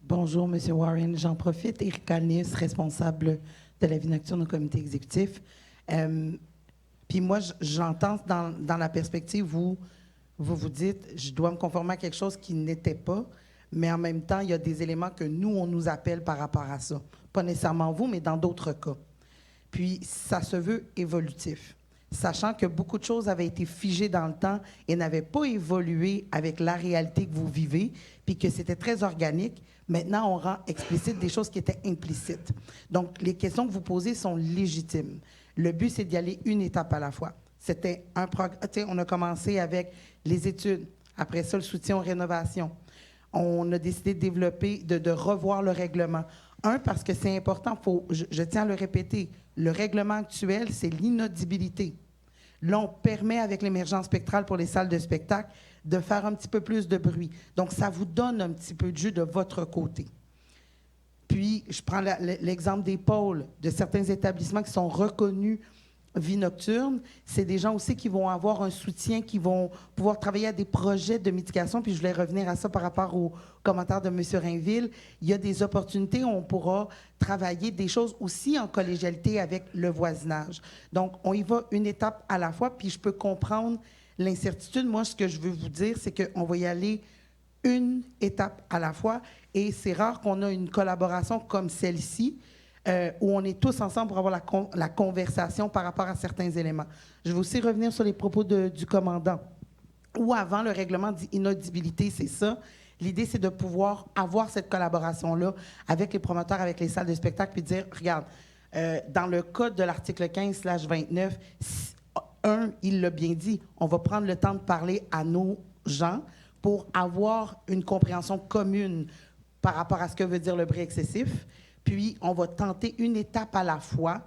Bonjour, M. Warren. J'en profite. Éric Calnis, responsable de la vie nocturne au comité exécutif. Puis moi, j'entends dans la perspective où vous dites, je dois me conformer à quelque chose qui n'était pas, mais en même temps, il y a des éléments que nous, on nous appelle par rapport à ça. Pas nécessairement vous, mais dans d'autres cas. Puis, ça se veut évolutif, sachant que beaucoup de choses avaient été figées dans le temps et n'avaient pas évolué avec la réalité que vous vivez, puis que c'était très organique. Maintenant, on rend explicite des choses qui étaient implicites. Donc, les questions que vous posez sont légitimes. Le but, c'est d'y aller une étape à la fois. C'était un programme. On a commencé avec les études. Après ça, le soutien aux rénovations. On a décidé de développer, de revoir le règlement. Parce que c'est important, je tiens à le répéter, le règlement actuel, c'est l'inaudibilité. Là, on permet, avec l'émergence spectrale pour les salles de spectacle, de faire un petit peu plus de bruit. Donc, ça vous donne un petit peu de jus de votre côté. Puis, je prends l'exemple des pôles, de certains établissements qui sont reconnus vie nocturne. C'est des gens aussi qui vont avoir un soutien, qui vont pouvoir travailler à des projets de mitigation. Puis, je voulais revenir à ça par rapport au commentaire de M. Rainville. Il y a des opportunités où on pourra travailler des choses aussi en collégialité avec le voisinage. Donc, on y va une étape à la fois, puis je peux comprendre l'incertitude. Moi, ce que je veux vous dire, c'est qu'on va y aller une étape à la fois, et c'est rare qu'on a une collaboration comme celle-ci, où on est tous ensemble pour avoir la conversation par rapport à certains éléments. Je vais aussi revenir sur les propos du commandant, où avant, le règlement dit inaudibilité, c'est ça. L'idée, c'est de pouvoir avoir cette collaboration-là avec les promoteurs, avec les salles de spectacle, puis dire, regarde, dans le code de l'article 15/29, il l'a bien dit, on va prendre le temps de parler à nos gens pour avoir une compréhension commune par rapport à ce que veut dire le bruit excessif. Puis, on va tenter une étape à la fois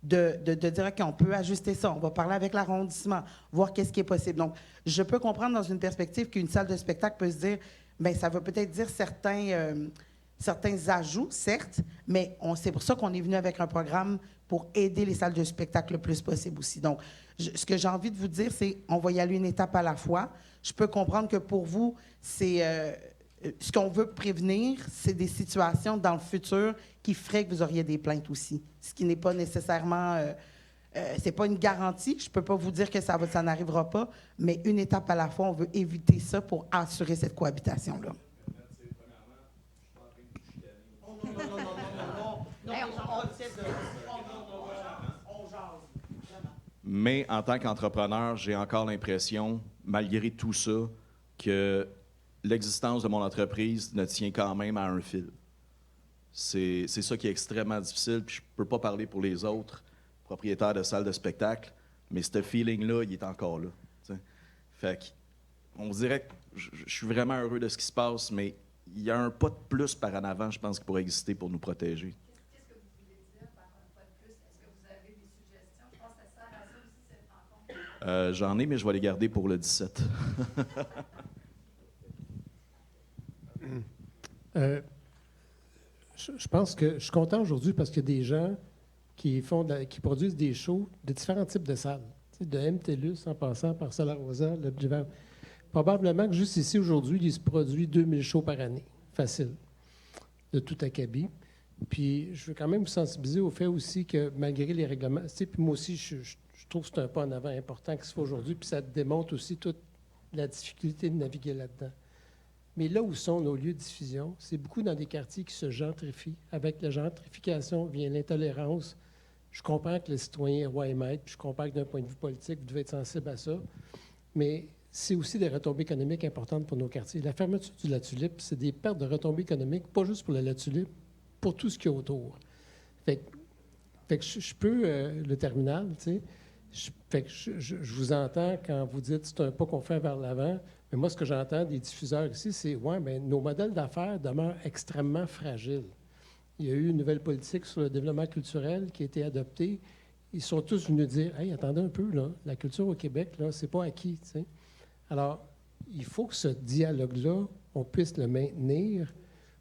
de dire, OK, on peut ajuster ça. On va parler avec l'arrondissement, voir qu'est-ce qui est possible. Donc, je peux comprendre dans une perspective qu'une salle de spectacle peut se dire, bien, ça veut peut-être dire certains ajouts, certes, mais c'est pour ça qu'on est venu avec un programme pour aider les salles de spectacle le plus possible aussi. Donc, ce que j'ai envie de vous dire, c'est on va y aller une étape à la fois. Je peux comprendre que pour vous, c'est ce qu'on veut prévenir, c'est des situations dans le futur qui feraient que vous auriez des plaintes aussi, ce qui n'est pas nécessairement... c'est pas une garantie. Je peux pas vous dire que ça n'arrivera pas, mais une étape à la fois, on veut éviter ça pour assurer cette cohabitation-là. Mais en tant qu'entrepreneur, j'ai encore l'impression, malgré tout ça, que l'existence de mon entreprise ne tient quand même à un fil. C'est ça qui est extrêmement difficile, puis je ne peux pas parler pour les autres propriétaires de salles de spectacle, mais ce feeling-là, il est encore là. T'sais. Fait qu'on dirait que je suis vraiment heureux de ce qui se passe, mais il y a un pas de plus par en avant, je pense, qui pourrait exister pour nous protéger. Qu'est-ce que vous voulez dire par un pas de plus? Est-ce que vous avez des suggestions? Je pense que ça sert à ça aussi, cette rencontre. J'en ai, mais je vais les garder pour le 17. Je pense que je suis content aujourd'hui parce qu'il y a des gens qui produisent des shows de différents types de salles. De MTLUS en passant par Solar Rosa, le Divan. Probablement que juste ici, aujourd'hui, il se produit 2000 shows par année. Facile. De tout acabit. Puis, je veux quand même vous sensibiliser au fait aussi que malgré les règlements, puis moi aussi, je trouve que c'est un pas en avant important qui se fait aujourd'hui, puis ça démontre aussi toute la difficulté de naviguer là-dedans. Mais là où sont nos lieux de diffusion, c'est beaucoup dans des quartiers qui se gentrifient. Avec la gentrification vient l'intolérance. Je comprends que le citoyen est roi et maître, puis je comprends que d'un point de vue politique, vous devez être sensible à ça. Mais c'est aussi des retombées économiques importantes pour nos quartiers. La fermeture du La Tulipe, c'est des pertes de retombées économiques, pas juste pour le La Tulipe, pour tout ce qu'il y a autour. Fait que je peux, le terminal, tu sais, Je vous entends quand vous dites c'est un pas qu'on fait vers l'avant, mais moi, ce que j'entends des diffuseurs ici, c'est ouais, mais nos modèles d'affaires demeurent extrêmement fragiles. Il y a eu une nouvelle politique sur le développement culturel qui a été adoptée. Ils sont tous venus dire hey, attendez un peu, là, la culture au Québec, là, c'est pas acquis. T'sais. Alors, il faut que ce dialogue-là, on puisse le maintenir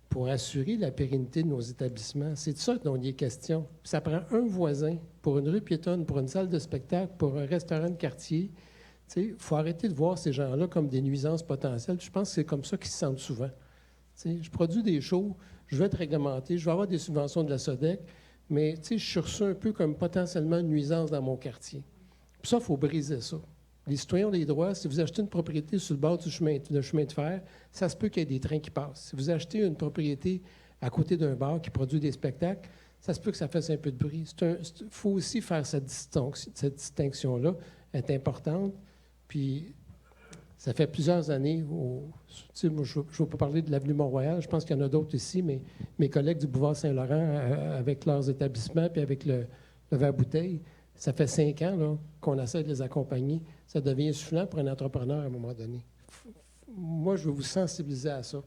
pour assurer la pérennité de nos établissements. C'est de ça dont il est question. Puis ça prend un voisin pour une rue piétonne, pour une salle de spectacle, pour un restaurant de quartier. Il faut arrêter de voir ces gens-là comme des nuisances potentielles. Je pense que c'est comme ça qu'ils se sentent souvent. Je produis des shows, je vais être réglementé, je vais avoir des subventions de la SODEC, mais je suis reçu un peu comme potentiellement une nuisance dans mon quartier. Puis ça, il faut briser ça. Les citoyens ont des droits. Si vous achetez une propriété sur le bord du chemin de fer, ça se peut qu'il y ait des trains qui passent. Si vous achetez une propriété à côté d'un bar qui produit des spectacles, ça se peut que ça fasse un peu de bruit. Il faut aussi faire cette distinction-là, elle est importante. Puis, ça fait plusieurs années, moi, je ne vais pas parler de l'avenue Mont-Royal, je pense qu'il y en a d'autres ici, mais mes collègues du boulevard Saint-Laurent, avec leurs établissements, puis avec le verre-bouteille, ça fait 5 ans là, qu'on essaie de les accompagner. Ça devient insuffisant pour un entrepreneur à un moment donné. Moi, je veux vous sensibiliser à ça.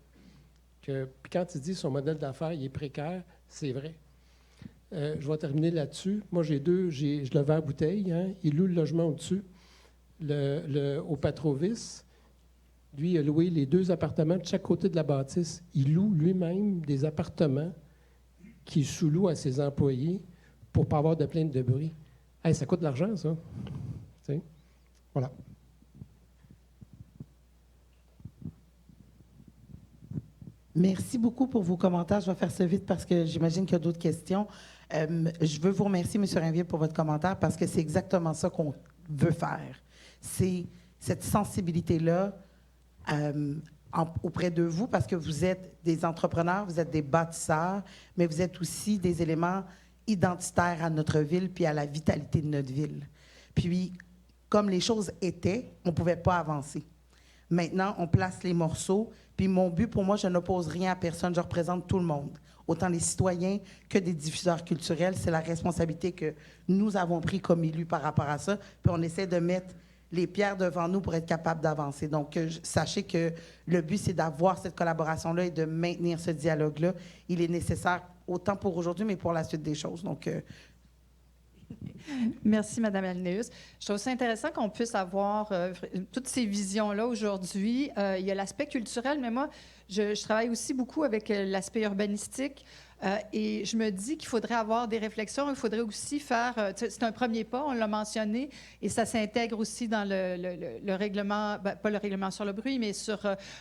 Puis quand il dit son modèle d'affaires il est précaire, c'est vrai. Je vais terminer là-dessus. Moi, j'ai le verre-bouteille, hein, il loue le logement au-dessus. Au Patrovis, lui, il a loué les 2 appartements de chaque côté de la bâtisse. Il loue lui-même des appartements qu'il sous-loue à ses employés pour ne pas avoir de plainte de bruit. Hey, ça coûte de l'argent, ça. T'sais? Voilà. Merci beaucoup pour vos commentaires. Je vais faire ça vite parce que j'imagine qu'il y a d'autres questions. Je veux vous remercier, M. Rainville, pour votre commentaire parce que c'est exactement ça qu'on veut faire. C'est cette sensibilité-là auprès de vous parce que vous êtes des entrepreneurs, vous êtes des bâtisseurs, mais vous êtes aussi des éléments identitaires à notre ville puis à la vitalité de notre ville. Puis, comme les choses étaient, on ne pouvait pas avancer. Maintenant, on place les morceaux. Puis mon but, pour moi, je n'oppose rien à personne. Je représente tout le monde, autant les citoyens que des diffuseurs culturels. C'est la responsabilité que nous avons pris comme élus par rapport à ça. Puis on essaie de mettre les pierres devant nous pour être capable d'avancer. Donc, sachez que le but, c'est d'avoir cette collaboration-là et de maintenir ce dialogue-là. Il est nécessaire autant pour aujourd'hui, mais pour la suite des choses. Donc, merci, Mme Alneus. Je trouve ça intéressant qu'on puisse avoir toutes ces visions-là aujourd'hui. Il y a l'aspect culturel, mais moi, je travaille aussi beaucoup avec l'aspect urbanistique. Et je me dis qu'il faudrait avoir des réflexions. Il faudrait aussi faire... c'est un premier pas, on l'a mentionné, et ça s'intègre aussi dans le règlement, pas le règlement sur le bruit, mais sur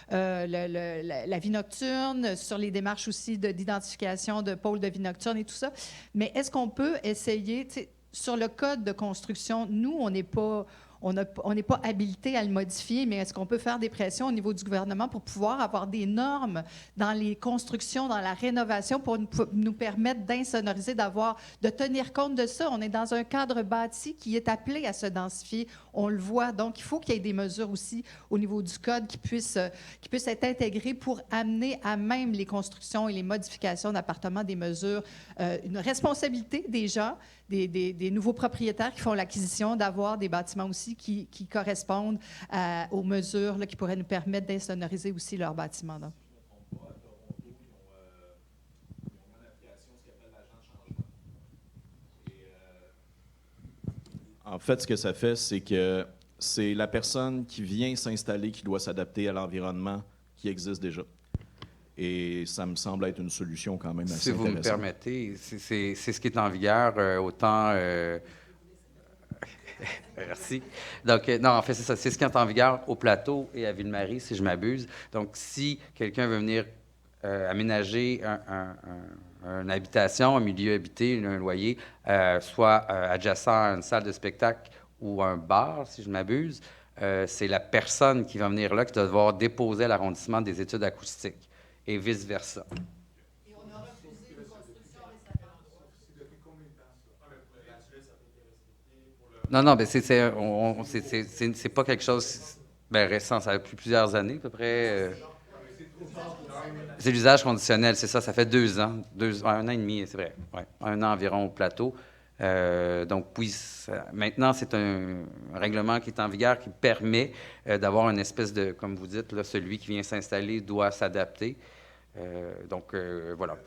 la vie nocturne, sur les démarches aussi d'identification de pôles de vie nocturne et tout ça. Mais est-ce qu'on peut essayer... Sur le code de construction, nous, on n'est pas habilité à le modifier, mais est-ce qu'on peut faire des pressions au niveau du gouvernement pour pouvoir avoir des normes dans les constructions, dans la rénovation, pour nous permettre d'insonoriser, de tenir compte de ça? On est dans un cadre bâti qui est appelé à se densifier. On le voit. Donc, il faut qu'il y ait des mesures aussi au niveau du code qui puissent être intégrées pour amener à même les constructions et les modifications d'appartements des mesures, une responsabilité des gens, des nouveaux propriétaires qui font l'acquisition, d'avoir des bâtiments aussi qui correspondent aux mesures là, qui pourraient nous permettre d'insonoriser aussi leurs bâtiments. Donc. En fait, ce que ça fait, c'est que c'est la personne qui vient s'installer qui doit s'adapter à l'environnement qui existe déjà. Et ça me semble être une solution quand même assez intéressante. Si vous me permettez, c'est ce qui est en vigueur, autant... Merci. Donc, non, en fait, c'est ça. C'est ce qui est en vigueur au Plateau et à Ville-Marie, si je m'abuse. Donc, si quelqu'un veut venir aménager une habitation, un milieu habité, un loyer, soit adjacent à une salle de spectacle ou un bar, si je m'abuse, c'est la personne qui va venir là qui doit devoir déposer à l'arrondissement des études acoustiques et vice-versa. Et on a refusé une construction récemment. Depuis combien de temps, ça? Non, mais c'est pas quelque chose récent. Ça fait plusieurs années, à peu près. C'est l'usage conditionnel, c'est ça. Ça fait 2 ans. 1 an et demi, c'est vrai. Ouais, 1 an environ au Plateau. Donc, puis, maintenant, c'est un règlement qui est en vigueur qui permet d'avoir une espèce de, comme vous dites, là, celui qui vient s'installer doit s'adapter. Donc, voilà.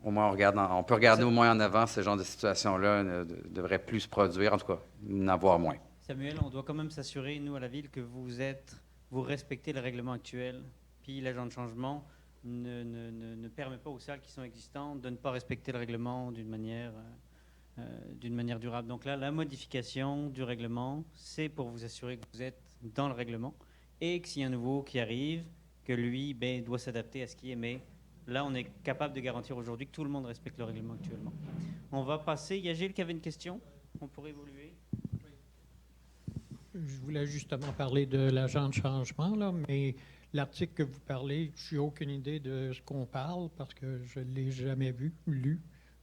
Au moins, on peut regarder au moins en avant ce genre de situation-là ne devrait plus se produire, en tout cas, n'avoir moins. Samuel, on doit quand même s'assurer, nous, à la Ville, que vous respectez le règlement actuel, puis l'agent de changement ne permet pas aux salles qui sont existantes de ne pas respecter le règlement d'une manière durable. Donc là, la modification du règlement, c'est pour vous assurer que vous êtes dans le règlement et que s'il y a un nouveau qui arrive, que lui doit s'adapter à ce qui est. Mais là, on est capable de garantir aujourd'hui que tout le monde respecte le règlement actuellement. On va passer. Il y a Gilles qui avait une question. On pourrait évoluer. Je voulais justement parler de l'agent de changement, là, mais l'article que vous parlez, je n'ai aucune idée de ce qu'on parle parce que je ne l'ai jamais vu, lu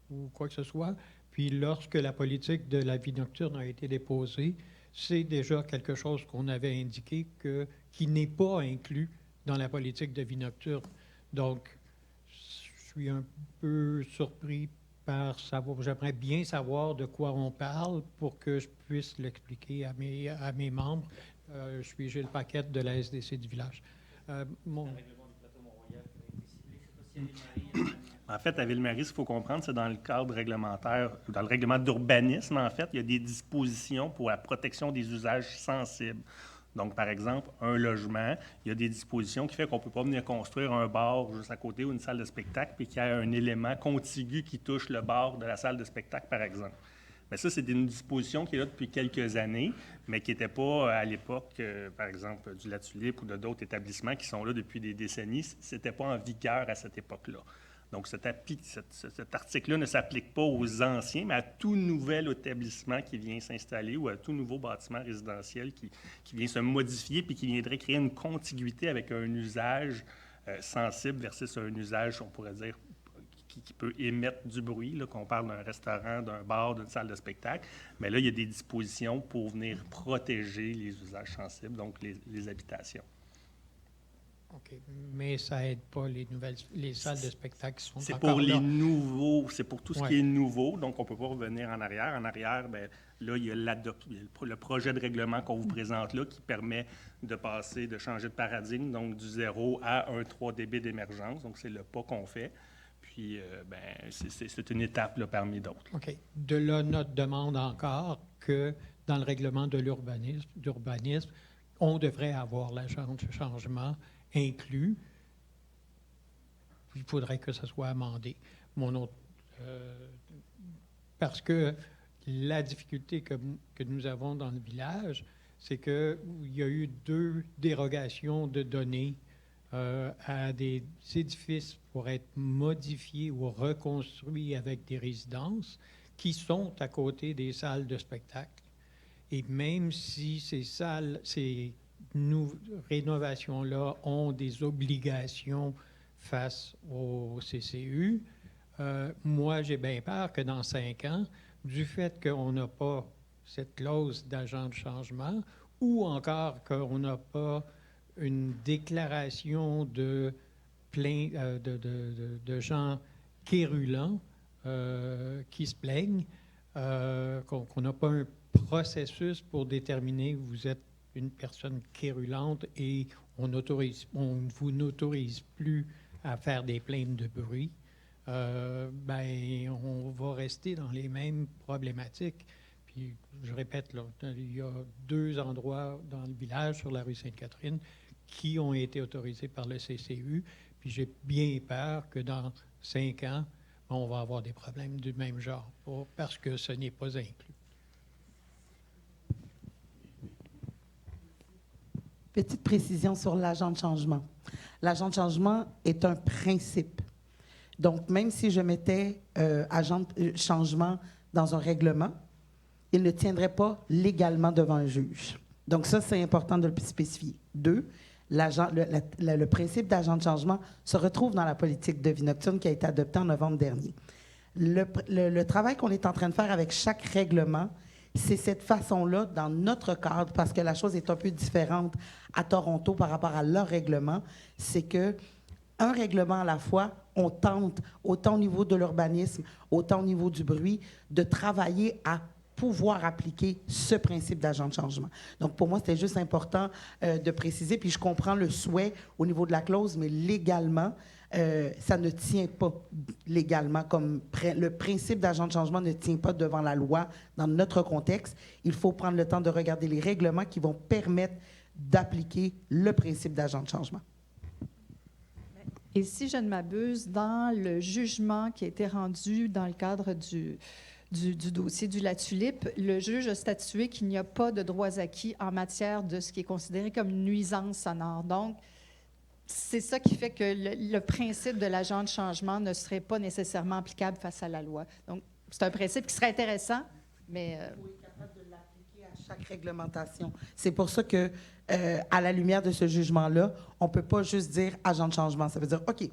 ou quoi que ce soit. Puis lorsque la politique de la vie nocturne a été déposée, c'est déjà quelque chose qu'on avait indiqué qui n'est pas inclus dans la politique de vie nocturne. Donc, je suis un peu surpris par savoir. J'aimerais bien savoir de quoi on parle pour que je puisse l'expliquer à mes membres. Je suis Gilles Paquette de la SDC du village. En fait, à Ville-Marie, ce qu'il faut comprendre, c'est dans le cadre réglementaire, dans le règlement d'urbanisme, en fait, il y a des dispositions pour la protection des usages sensibles. Donc, par exemple, un logement, il y a des dispositions qui font qu'on ne peut pas venir construire un bar juste à côté ou une salle de spectacle, puis qu'il y a un élément contigu qui touche le bar de la salle de spectacle, par exemple. Mais ça, c'est une disposition qui est là depuis quelques années, mais qui n'était pas à l'époque, par exemple, du La Tulipe ou de d'autres établissements qui sont là depuis des décennies. Ce n'était pas en vigueur à cette époque-là. Donc, cet article-là ne s'applique pas aux anciens, mais à tout nouvel établissement qui vient s'installer ou à tout nouveau bâtiment résidentiel qui vient se modifier puis qui viendrait créer une contiguïté avec un usage sensible versus un usage, on pourrait dire, qui peut émettre du bruit, là, qu'on parle d'un restaurant, d'un bar, d'une salle de spectacle. Mais là, il y a des dispositions pour venir protéger les usages sensibles, donc les habitations. OK. Mais ça n'aide pas les salles de spectacle qui sont c'est encore pour là. les nouveaux, c'est pour tout ce qui est nouveau, donc on ne peut pas revenir en arrière. En arrière, bien, là, il y a le projet de règlement qu'on vous présente là qui permet de passer, de changer de paradigme, donc du 0 à un 3 dB d'émergence. Donc, c'est le pas qu'on fait. Puis, c'est une étape là, parmi d'autres. OK. De là, notre demande encore que dans le règlement de d'urbanisme, on devrait avoir l'agent de changement inclus. Il faudrait que ça soit amendé. Parce que la difficulté que nous avons dans le village, c'est qu'il y a eu 2 dérogations de données à des édifices pour être modifiés ou reconstruits avec des résidences qui sont à côté des salles de spectacle. Et même si ces rénovations-là ont des obligations face au CCU, moi, j'ai bien peur que dans 5 ans, du fait qu'on n'a pas cette clause d'agent de changement ou encore qu'on n'a pas une déclaration de gens quérulents qui se plaignent, qu'on n'a pas un processus pour déterminer que vous êtes une personne quérulente et on vous n'autorise plus à faire des plaintes de bruit, on va rester dans les mêmes problématiques. Puis, je répète, là, il y a 2 endroits dans le village, sur la rue Sainte-Catherine, qui ont été autorisés par le CCU. Puis, j'ai bien peur que dans 5 ans, on va avoir des problèmes du même genre, parce que ce n'est pas inclus. Petite précision sur l'agent de changement. L'agent de changement est un principe. Donc, même si je mettais agent de changement dans un règlement, il ne tiendrait pas légalement devant un juge. Donc, ça, c'est important de le spécifier. 2, le principe d'agent de changement se retrouve dans la politique de vie nocturne qui a été adoptée en novembre dernier. Le travail qu'on est en train de faire avec chaque règlement, c'est cette façon-là, dans notre cadre, parce que la chose est un peu différente à Toronto par rapport à leur règlement, c'est que un règlement à la fois, on tente, autant au niveau de l'urbanisme, autant au niveau du bruit, de travailler à pouvoir appliquer ce principe d'agent de changement. Donc, pour moi, c'était juste important de préciser, puis je comprends le souhait au niveau de la clause, mais légalement, ça ne tient pas légalement, comme le principe d'agent de changement ne tient pas devant la loi dans notre contexte. Il faut prendre le temps de regarder les règlements qui vont permettre d'appliquer le principe d'agent de changement. Et si je ne m'abuse, dans le jugement qui a été rendu dans le cadre du dossier du La Tulipe, le juge a statué qu'il n'y a pas de droits acquis en matière de ce qui est considéré comme nuisance sonore. Donc, c'est ça qui fait que le principe de l'agent de changement ne serait pas nécessairement applicable face à la loi. Donc, c'est un principe qui serait intéressant, mais... Il faut être capable de l'appliquer à chaque réglementation. C'est pour ça que, à la lumière de ce jugement-là, on ne peut pas juste dire agent de changement. Ça veut dire, OK, il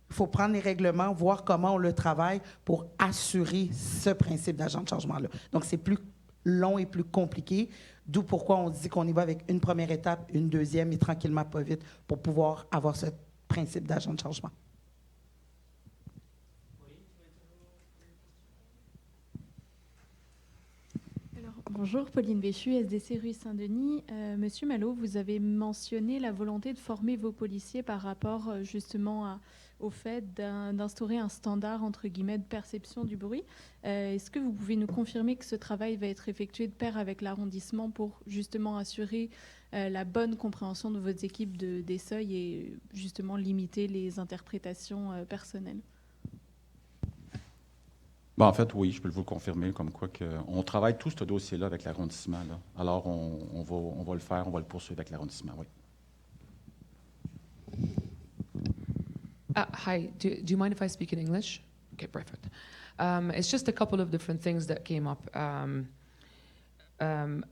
faut prendre les règlements, voir comment on le travaille pour assurer ce principe d'agent de changement-là. Donc, c'est plus long et plus compliqué, d'où pourquoi on dit qu'on y va avec une première étape, une deuxième et tranquillement, pas vite, pour pouvoir avoir ce principe d'agent de changement. Bonjour, Pauline Béchu, SDC rue Saint-Denis. Monsieur Malo, vous avez mentionné la volonté de former vos policiers par rapport justement au fait d'instaurer un standard, entre guillemets, de perception du bruit. Est-ce que vous pouvez nous confirmer que ce travail va être effectué de pair avec l'arrondissement pour justement assurer la bonne compréhension de vos équipes des seuils et justement limiter les interprétations personnelles? Bon, en fait, oui, je peux vous le confirmer, comme quoi on travaille tout ce dossier-là avec l'arrondissement. Là. Alors, on va le faire, on va le poursuivre avec l'arrondissement, oui. Hi, do you mind if I speak in English? Okay, perfect. It's just a couple of different things that came up.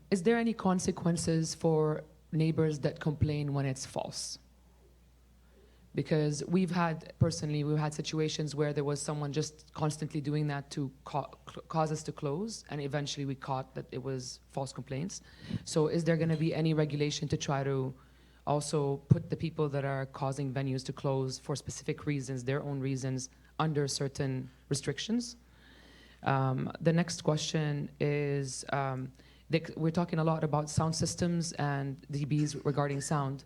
Is there any consequences for neighbors that complain when it's false? Because we've had situations where there was someone just constantly doing that to cause us to close, and eventually we caught that it was false complaints. So is there going to be any regulation to try to also put the people that are causing venues to close for specific reasons, their own reasons, under certain restrictions? The next question is, we're talking a lot about sound systems and dBs regarding sound.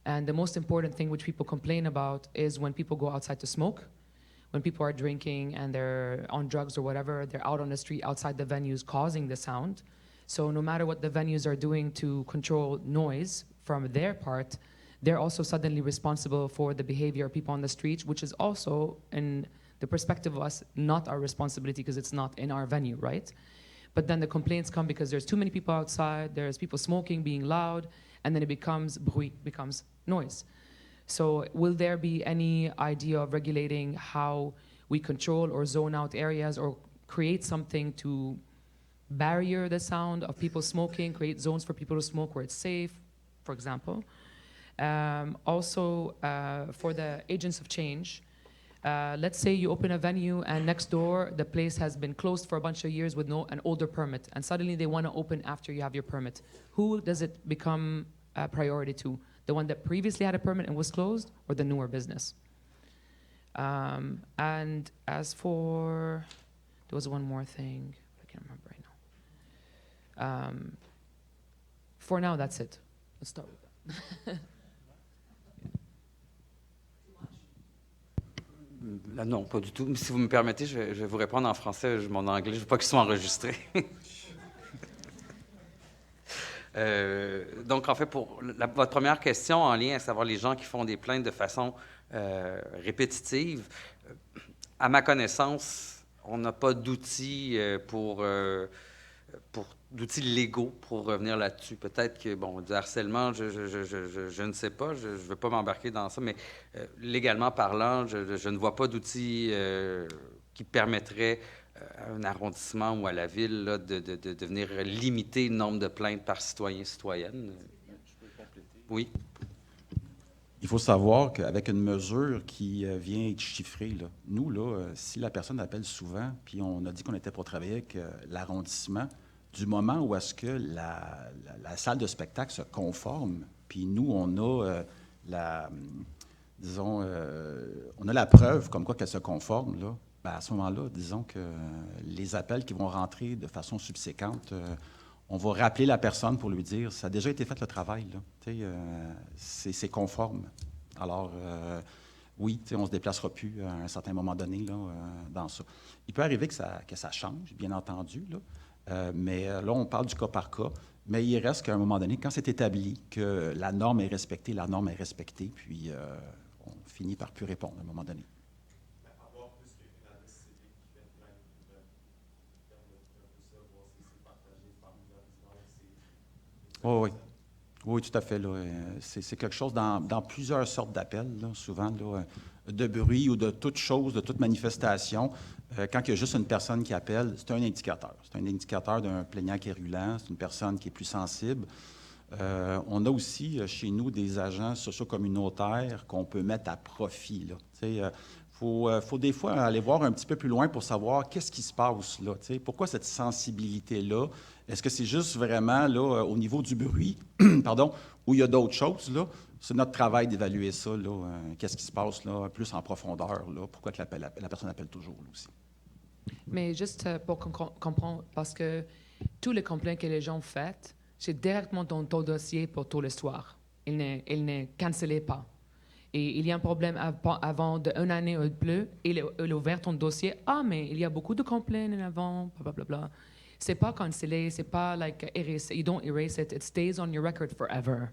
And the most important thing which people complain about is when people go outside to smoke, when people are drinking and they're on drugs or whatever, they're out on the street outside the venues causing the sound. So no matter what the venues are doing to control noise from their part, they're also suddenly responsible for the behavior of people on the streets, which is also, in the perspective of us, not our responsibility because it's not in our venue, right? But then the complaints come because there's too many people outside, there's people smoking, being loud, and then it becomes bruit, becomes noise. So will there be any idea of regulating how we control or zone out areas or create something to barrier the sound of people smoking, create zones for people to smoke where it's safe, for example? Also, for the agents of change, let's say you open a venue and next door the place has been closed for a bunch of years with an older permit, and suddenly they want to open after you have your permit. Who does it become a priority to? The one that previously had a permit and was closed, or the newer business? And as for, there was one more thing, I can't remember right now. For now, that's it. Let's start with that. Non, pas du tout. Si vous me permettez, je vais vous répondre en français. Mon anglais, je ne veux pas qu'il soit enregistré. Donc, en fait, pour votre première question en lien à savoir les gens qui font des plaintes de façon répétitive, à ma connaissance, on n'a pas d'outils d'outils légaux pour revenir là-dessus. Peut-être que, bon, du harcèlement, je ne sais pas, je ne veux pas m'embarquer dans ça, mais légalement parlant, je ne vois pas d'outils qui permettraient à un arrondissement ou à la ville là, de venir limiter le nombre de plaintes par citoyen, citoyenne. Je peux compléter? Oui. Il faut savoir qu'avec une mesure qui vient être chiffrée, là, nous, là, si la personne appelle souvent, puis on a dit qu'on était pour travailler avec l'arrondissement, du moment où est-ce que la salle de spectacle se conforme, puis nous, on a disons, on a la preuve comme quoi qu'elle se conforme, là, ben, à ce moment-là, disons que les appels qui vont rentrer de façon subséquente, on va rappeler la personne pour lui dire, ça a déjà été fait le travail, là. C'est conforme. Alors, oui, on ne se déplacera plus à un certain moment donné là, dans ça. Il peut arriver que ça change, bien entendu, là, mais là, on parle du cas par cas. Mais il reste qu'à un moment donné, quand c'est établi que la norme est respectée, puis on finit par plus répondre à un moment donné. Oh, oui. Oui, tout à fait. Là. C'est quelque chose dans plusieurs sortes d'appels, là, souvent, là, de bruit ou de toute chose, de toute manifestation. Quand il y a juste une personne qui appelle, c'est un indicateur. C'est un indicateur d'un plaignant quérulent, c'est une personne qui est plus sensible. On a aussi chez nous des agents socio-communautaires qu'on peut mettre à profit. Il faut des fois aller voir un petit peu plus loin pour savoir qu'est-ce qui se passe là. Pourquoi cette sensibilité-là? Est-ce que c'est juste vraiment là, au niveau du bruit, pardon, ou il y a d'autres choses? Là? C'est notre travail d'évaluer ça. Qu'est-ce qui se passe là, plus en profondeur? Là? Pourquoi que la personne appelle toujours là, aussi? Mais juste pour comprendre, parce que tous les complaints que les gens font, c'est directement dans ton dossier pour toute l'histoire. Il ne cancellé pas. Et il y a un problème avant d'une année ou plus, il a ouvert ton dossier. Ah, mais il y a beaucoup de complaints avant, blablabla. C'est pas cancellé, c'est pas like erasé. You don't erase it. It stays on your record forever.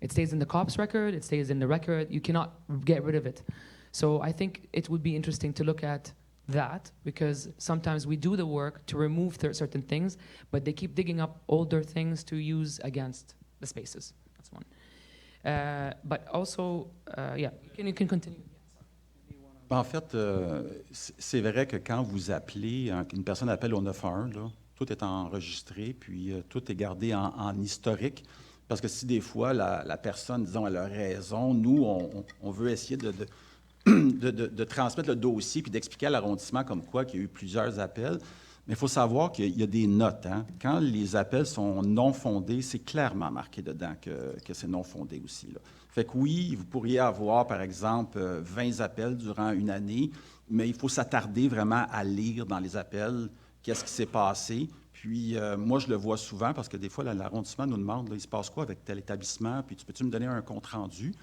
It stays in the cop's record. It stays in the record. You cannot get rid of it. So I think it would be interesting to look at that because sometimes we do the work to remove certain things, but they keep digging up older things to use against the spaces. That's one. But also, yeah, you can continue. En fait, c'est vrai que quand vous appelez, une personne appelle au 911, là, tout est enregistré, puis tout est gardé en historique. Parce que si des fois, la personne, disons, elle a raison, nous, on veut essayer de transmettre le dossier puis d'expliquer à l'arrondissement comme quoi qu'il y a eu plusieurs appels. Mais il faut savoir qu'il y a des notes. Hein? Quand les appels sont non fondés, c'est clairement marqué dedans que c'est non fondé aussi. Là. Fait que oui, vous pourriez avoir, par exemple, 20 appels durant une année, mais il faut s'attarder vraiment à lire dans les appels qu'est-ce qui s'est passé. Puis moi, je le vois souvent parce que des fois, l'arrondissement nous demande, là, il se passe quoi avec tel établissement, puis peux-tu me donner un compte-rendu?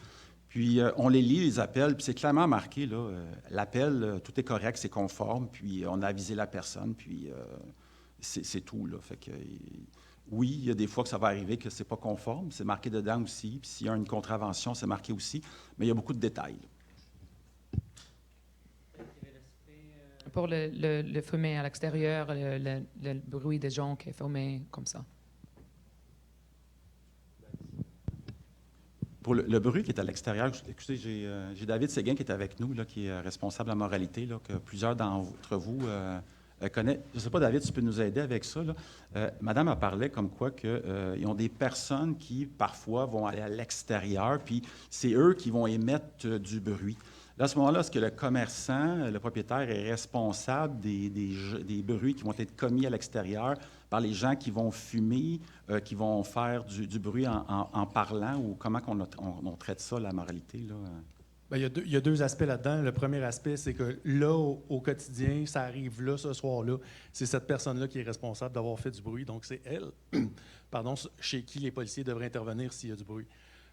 Puis on les lit, les appels, puis c'est clairement marqué, là, l'appel, tout est correct, c'est conforme, puis on a avisé la personne, puis c'est tout, là. Fait que, oui, il y a des fois que ça va arriver que c'est pas conforme, c'est marqué dedans aussi, puis s'il y a une contravention, c'est marqué aussi, mais il y a beaucoup de détails. Pour le fumer à l'extérieur, le bruit des gens qui fument comme ça. Pour le bruit qui est à l'extérieur, écoutez, j'ai David Séguin qui est avec nous, là, qui est responsable de la moralité, là, que plusieurs d'entre vous connaissent. Je ne sais pas, David, tu peux nous aider avec ça. Là. Madame a parlé comme quoi qu'ils ont des personnes qui, parfois, vont aller à l'extérieur, puis c'est eux qui vont émettre du bruit. Là, à ce moment-là, est-ce que le commerçant, le propriétaire est responsable des bruits qui vont être commis à l'extérieur par les gens qui vont fumer, qui vont faire du bruit en parlant, ou comment on traite ça, la moralité, là? Bien, il y a deux aspects là-dedans. Le premier aspect, c'est que là, au quotidien, ça arrive là, ce soir-là. C'est cette personne-là qui est responsable d'avoir fait du bruit. Donc, c'est elle, pardon, chez qui les policiers devraient intervenir s'il y a du bruit.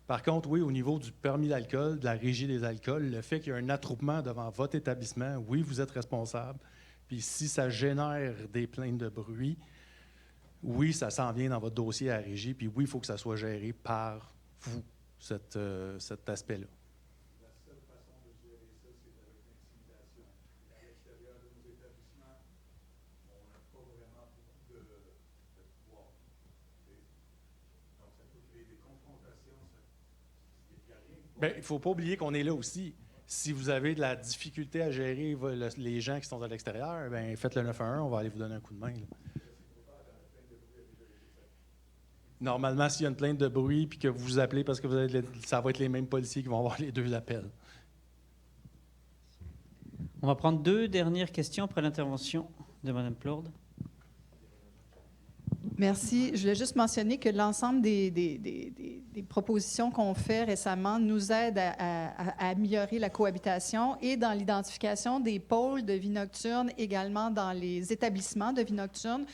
Par contre, oui, au niveau du permis d'alcool, de la régie des alcools, le fait qu'il y a un attroupement devant votre établissement, oui, vous êtes responsable. Puis si ça génère des plaintes de bruit, oui, ça s'en vient dans votre dossier à la régie, puis oui, il faut que ça soit géré par vous, cet aspect-là. La seule façon de gérer ça, c'est avec l'intimidation. À l'extérieur de nos établissements, on n'a pas vraiment beaucoup de pouvoir. Donc, ça peut créer des confrontations. Bien, il ne faut pas oublier qu'on est là aussi. Si vous avez de la difficulté à gérer les gens qui sont à l'extérieur, bien, faites le 911, on va aller vous donner un coup de main. Là. Normalement, s'il y a une plainte de bruit puis que vous vous appelez parce que ça va être les mêmes policiers qui vont avoir les deux appels. On va prendre 2 dernières questions après l'intervention de Mme Plourde. Merci. Je voulais juste mentionner que l'ensemble des propositions qu'on fait récemment nous aident à améliorer la cohabitation et dans l'identification des pôles de vie nocturne, également dans les établissements de vie nocturne.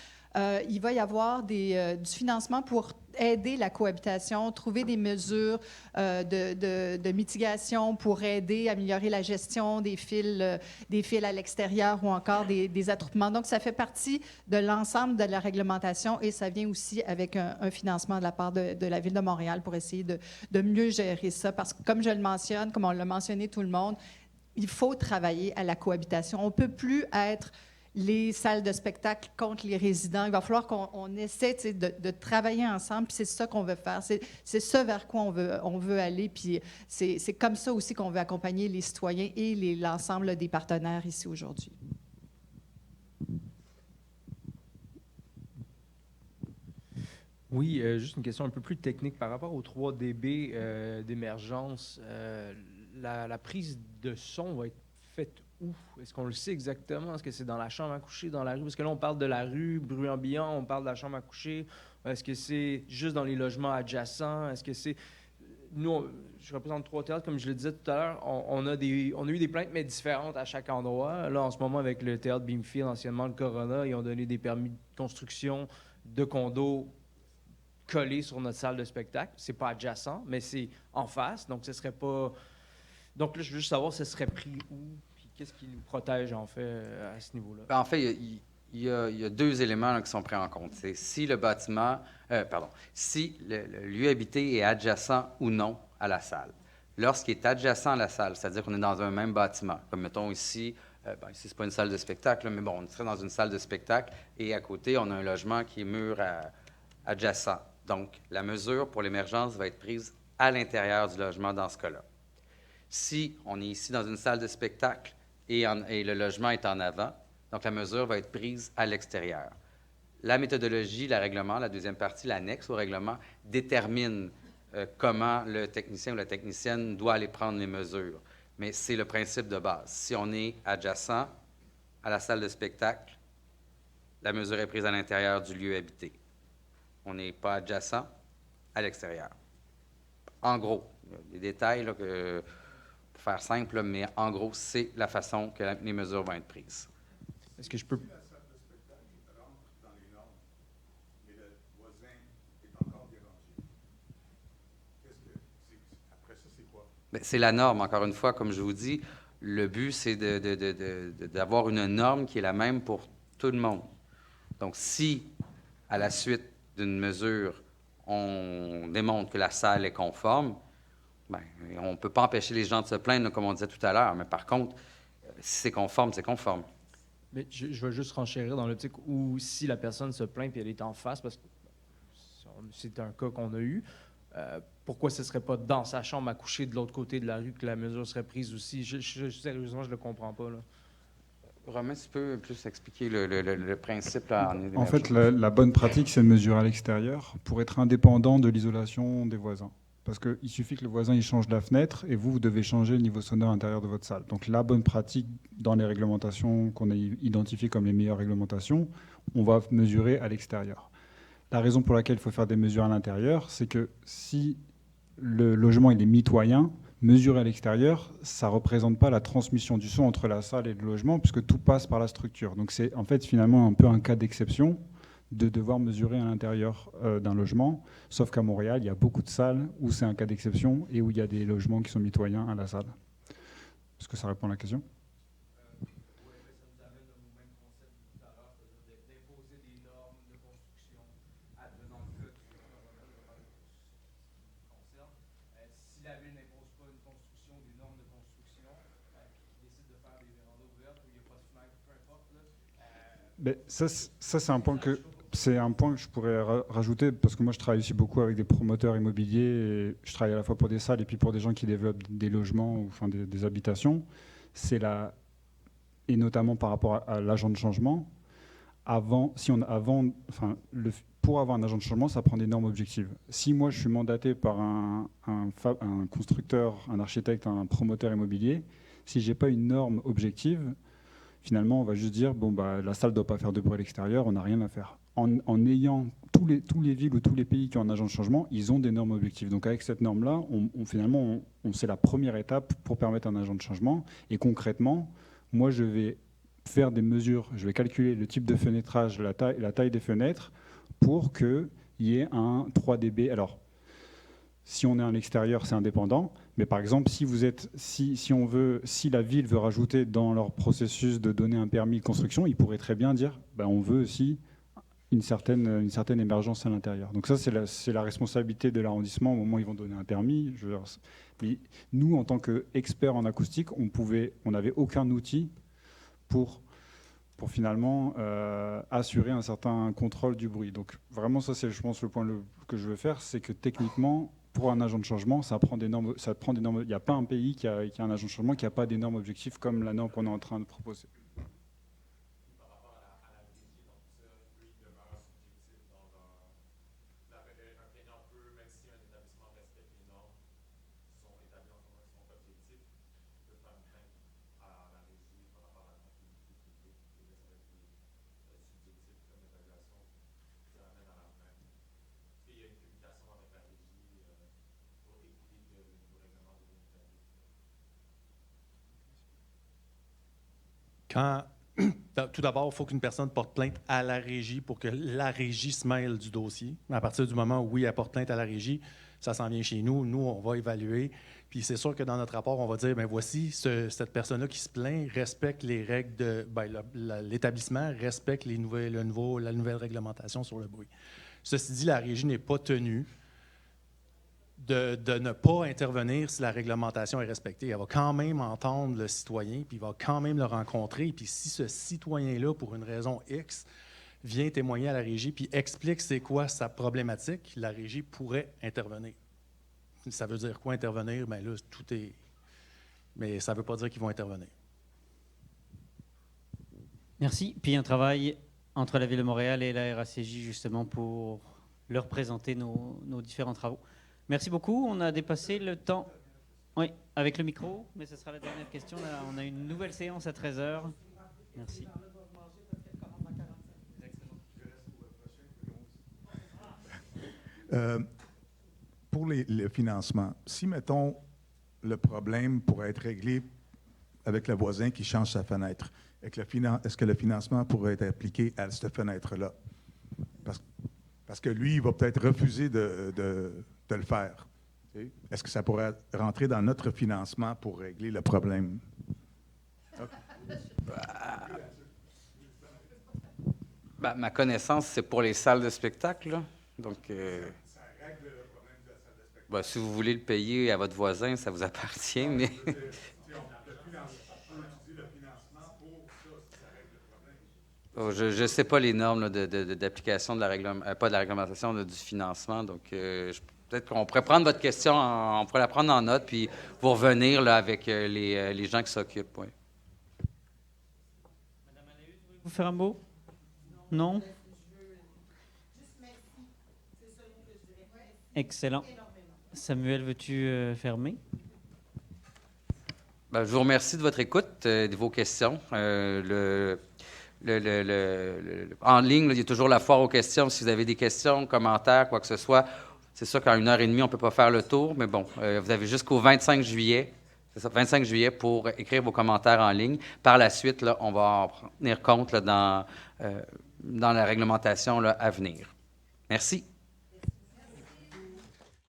Il va y avoir du financement pour aider la cohabitation, trouver des mesures de mitigation pour aider à améliorer la gestion des fils à l'extérieur ou encore des attroupements. Donc, ça fait partie de l'ensemble de la réglementation et ça vient aussi avec un financement de la part de la Ville de Montréal pour essayer de mieux gérer ça. Parce que, comme je le mentionne, comme on l'a mentionné tout le monde, il faut travailler à la cohabitation. On ne peut plus être les salles de spectacle contre les résidents. Il va falloir qu'on essaie de travailler ensemble, puis c'est ça qu'on veut faire. C'est ce vers quoi on veut aller, puis c'est comme ça aussi qu'on veut accompagner les citoyens et l'ensemble des partenaires ici aujourd'hui. Oui, juste une question un peu plus technique. Par rapport aux 3 dB d'émergence, la prise de son va être faite où? Est-ce qu'on le sait exactement? Est-ce que c'est dans la chambre à coucher, dans la rue? Parce que là, on parle de la rue, bruit ambiant, on parle de la chambre à coucher. Est-ce que c'est juste dans les logements adjacents? Est-ce que c'est... Nous, je représente 3 théâtres, comme je le disais tout à l'heure, on a eu des plaintes, mais différentes à chaque endroit. Là, en ce moment, avec le théâtre Beamfield, anciennement le Corona, ils ont donné des permis de construction de condos collés sur notre salle de spectacle. C'est pas adjacent, mais c'est en face, donc ce serait pas... Donc là, je veux juste savoir, ce serait pris où? Qu'est-ce qui nous protège, en fait, à ce niveau-là? En fait, il y a 2 éléments là, qui sont pris en compte. C'est si le bâtiment, si le lieu habité est adjacent ou non à la salle. Lorsqu'il est adjacent à la salle, c'est-à-dire qu'on est dans un même bâtiment, comme mettons ici, ici, c'est pas une salle de spectacle, là, mais bon, on serait dans une salle de spectacle et à côté, on a un logement qui est mur adjacent. Donc, la mesure pour l'émergence va être prise à l'intérieur du logement dans ce cas-là. Si on est ici dans une salle de spectacle, et le logement est en avant. Donc, la mesure va être prise à l'extérieur. La méthodologie, le règlement, la deuxième partie, l'annexe au règlement, détermine comment le technicien ou la technicienne doit aller prendre les mesures. Mais c'est le principe de base. Si on est adjacent à la salle de spectacle, la mesure est prise à l'intérieur du lieu habité. On n'est pas adjacent à l'extérieur. En gros, il y a des détails là, pour faire simple, là, mais en gros, c'est la façon que les mesures vont être prises. Est-ce que je peux... C'est la norme, encore une fois, comme je vous dis. Le but, c'est d'avoir une norme qui est la même pour tout le monde. Donc, si, à la suite d'une mesure, on démontre que la salle est conforme, bien, on ne peut pas empêcher les gens de se plaindre, comme on disait tout à l'heure. Mais par contre, si c'est conforme, c'est conforme. Mais je veux juste renchérir dans l'optique où si la personne se plaint et elle est en face, parce que c'est un cas qu'on a eu, pourquoi ce ne serait pas dans sa chambre à coucher de l'autre côté de la rue que la mesure serait prise aussi? Sérieusement, je ne le comprends pas, là. Romain, tu peux plus expliquer le principe là, en fait, la bonne pratique, c'est de mesurer à l'extérieur pour être indépendant de l'isolation des voisins. Parce qu'il suffit que le voisin il change la fenêtre et vous devez changer le niveau sonore intérieur de votre salle. Donc la bonne pratique dans les réglementations qu'on a identifiées comme les meilleures réglementations, on va mesurer à l'extérieur. La raison pour laquelle il faut faire des mesures à l'intérieur, c'est que si le logement il est mitoyen, mesurer à l'extérieur, ça ne représente pas la transmission du son entre la salle et le logement, puisque tout passe par la structure. Donc c'est en fait finalement un peu un cas d'exception de devoir mesurer à l'intérieur d'un logement, sauf qu'à Montréal, il y a beaucoup de salles où c'est un cas d'exception et où il y a des logements qui sont mitoyens à la salle. Est-ce que ça répond à la question? Ça, c'est un point que je pourrais rajouter, parce que moi, je travaille aussi beaucoup avec des promoteurs immobiliers. Et je travaille à la fois pour des salles et puis pour des gens qui développent des logements ou enfin, des habitations. Et notamment par rapport à l'agent de changement. Pour avoir un agent de changement, ça prend des normes objectives. Si moi, je suis mandaté par un constructeur, un architecte, un promoteur immobilier, si je n'ai pas une norme objective, finalement, on va juste dire, la salle ne doit pas faire de bruit à l'extérieur, on n'a rien à faire. en ayant tous les villes ou tous les pays qui ont un agent de changement, ils ont des normes objectives. Donc avec cette norme-là, finalement, c'est la première étape pour permettre un agent de changement. Et concrètement, moi, je vais faire des mesures, je vais calculer le type de fenêtrage, la taille des fenêtres, pour qu'il y ait un 3 dB. Alors, si on est à l'extérieur, c'est indépendant. Mais par exemple, si la ville veut rajouter dans leur processus de donner un permis de construction, ils pourraient très bien dire, on veut aussi une certaine émergence à l'intérieur. Donc ça, c'est la responsabilité de l'arrondissement au moment où ils vont donner un permis. Mais nous, en tant qu'experts en acoustique, on n'avait aucun outil pour finalement assurer un certain contrôle du bruit. Donc vraiment, ça, c'est, je pense, le point que je veux faire, c'est que techniquement, pour un agent de changement, ça prend des normes. Il n'y a pas un pays qui a un agent de changement qui n'a pas des normes objectives comme la norme qu'on est en train de proposer. Tout d'abord, il faut qu'une personne porte plainte à la régie pour que la régie se mêle du dossier. À partir du moment où, oui, elle porte plainte à la régie, ça s'en vient chez nous. Nous, on va évaluer. Puis c'est sûr que dans notre rapport, on va dire, voici, cette personne-là qui se plaint respecte les règles de... l'établissement respecte la nouvelle réglementation sur le bruit. Ceci dit, la régie n'est pas tenue de ne pas intervenir si la réglementation est respectée. Elle va quand même entendre le citoyen, puis il va quand même le rencontrer. Puis si ce citoyen-là, pour une raison X, vient témoigner à la régie, puis explique c'est quoi sa problématique, la régie pourrait intervenir. Ça veut dire quoi intervenir? Bien là, tout est... Mais ça ne veut pas dire qu'ils vont intervenir. Merci. Puis un travail entre la Ville de Montréal et la RACJ, justement, pour leur présenter nos différents travaux. Merci beaucoup. On a dépassé le temps. Oui, avec le micro, mais ce sera la dernière question. Là, on a une nouvelle séance à 13h. Merci. Pour le financement, si, mettons, le problème pourrait être réglé avec le voisin qui change sa fenêtre, est-ce que le financement pourrait être appliqué à cette fenêtre-là? Parce que lui, il va peut-être refuser de le faire. Est-ce que ça pourrait rentrer dans notre financement pour régler le problème? Ma connaissance, c'est pour les salles de spectacle. Là. Donc, Ça règle le problème de la salle de spectacle. si vous voulez le payer à votre voisin, ça vous appartient, mais... Je ne sais pas les normes là, d'application de la pas de la réglementation, du financement. Donc, peut-être qu'on pourrait prendre votre question, on pourrait la prendre en note, puis vous revenir là, avec les gens qui s'occupent. Oui. Madame Anaïs, voulez-vous faire un mot? Non? Excellent. Samuel, veux-tu fermer? Je vous remercie de votre écoute, de vos questions. En ligne, là, il y a toujours la foire aux questions. Si vous avez des questions, commentaires, quoi que ce soit, c'est sûr qu'en 1h30, on ne peut pas faire le tour, mais bon, vous avez jusqu'au 25 juillet, c'est ça, 25 juillet pour écrire vos commentaires en ligne. Par la suite, là, on va en tenir compte là, dans la réglementation là, à venir. Merci.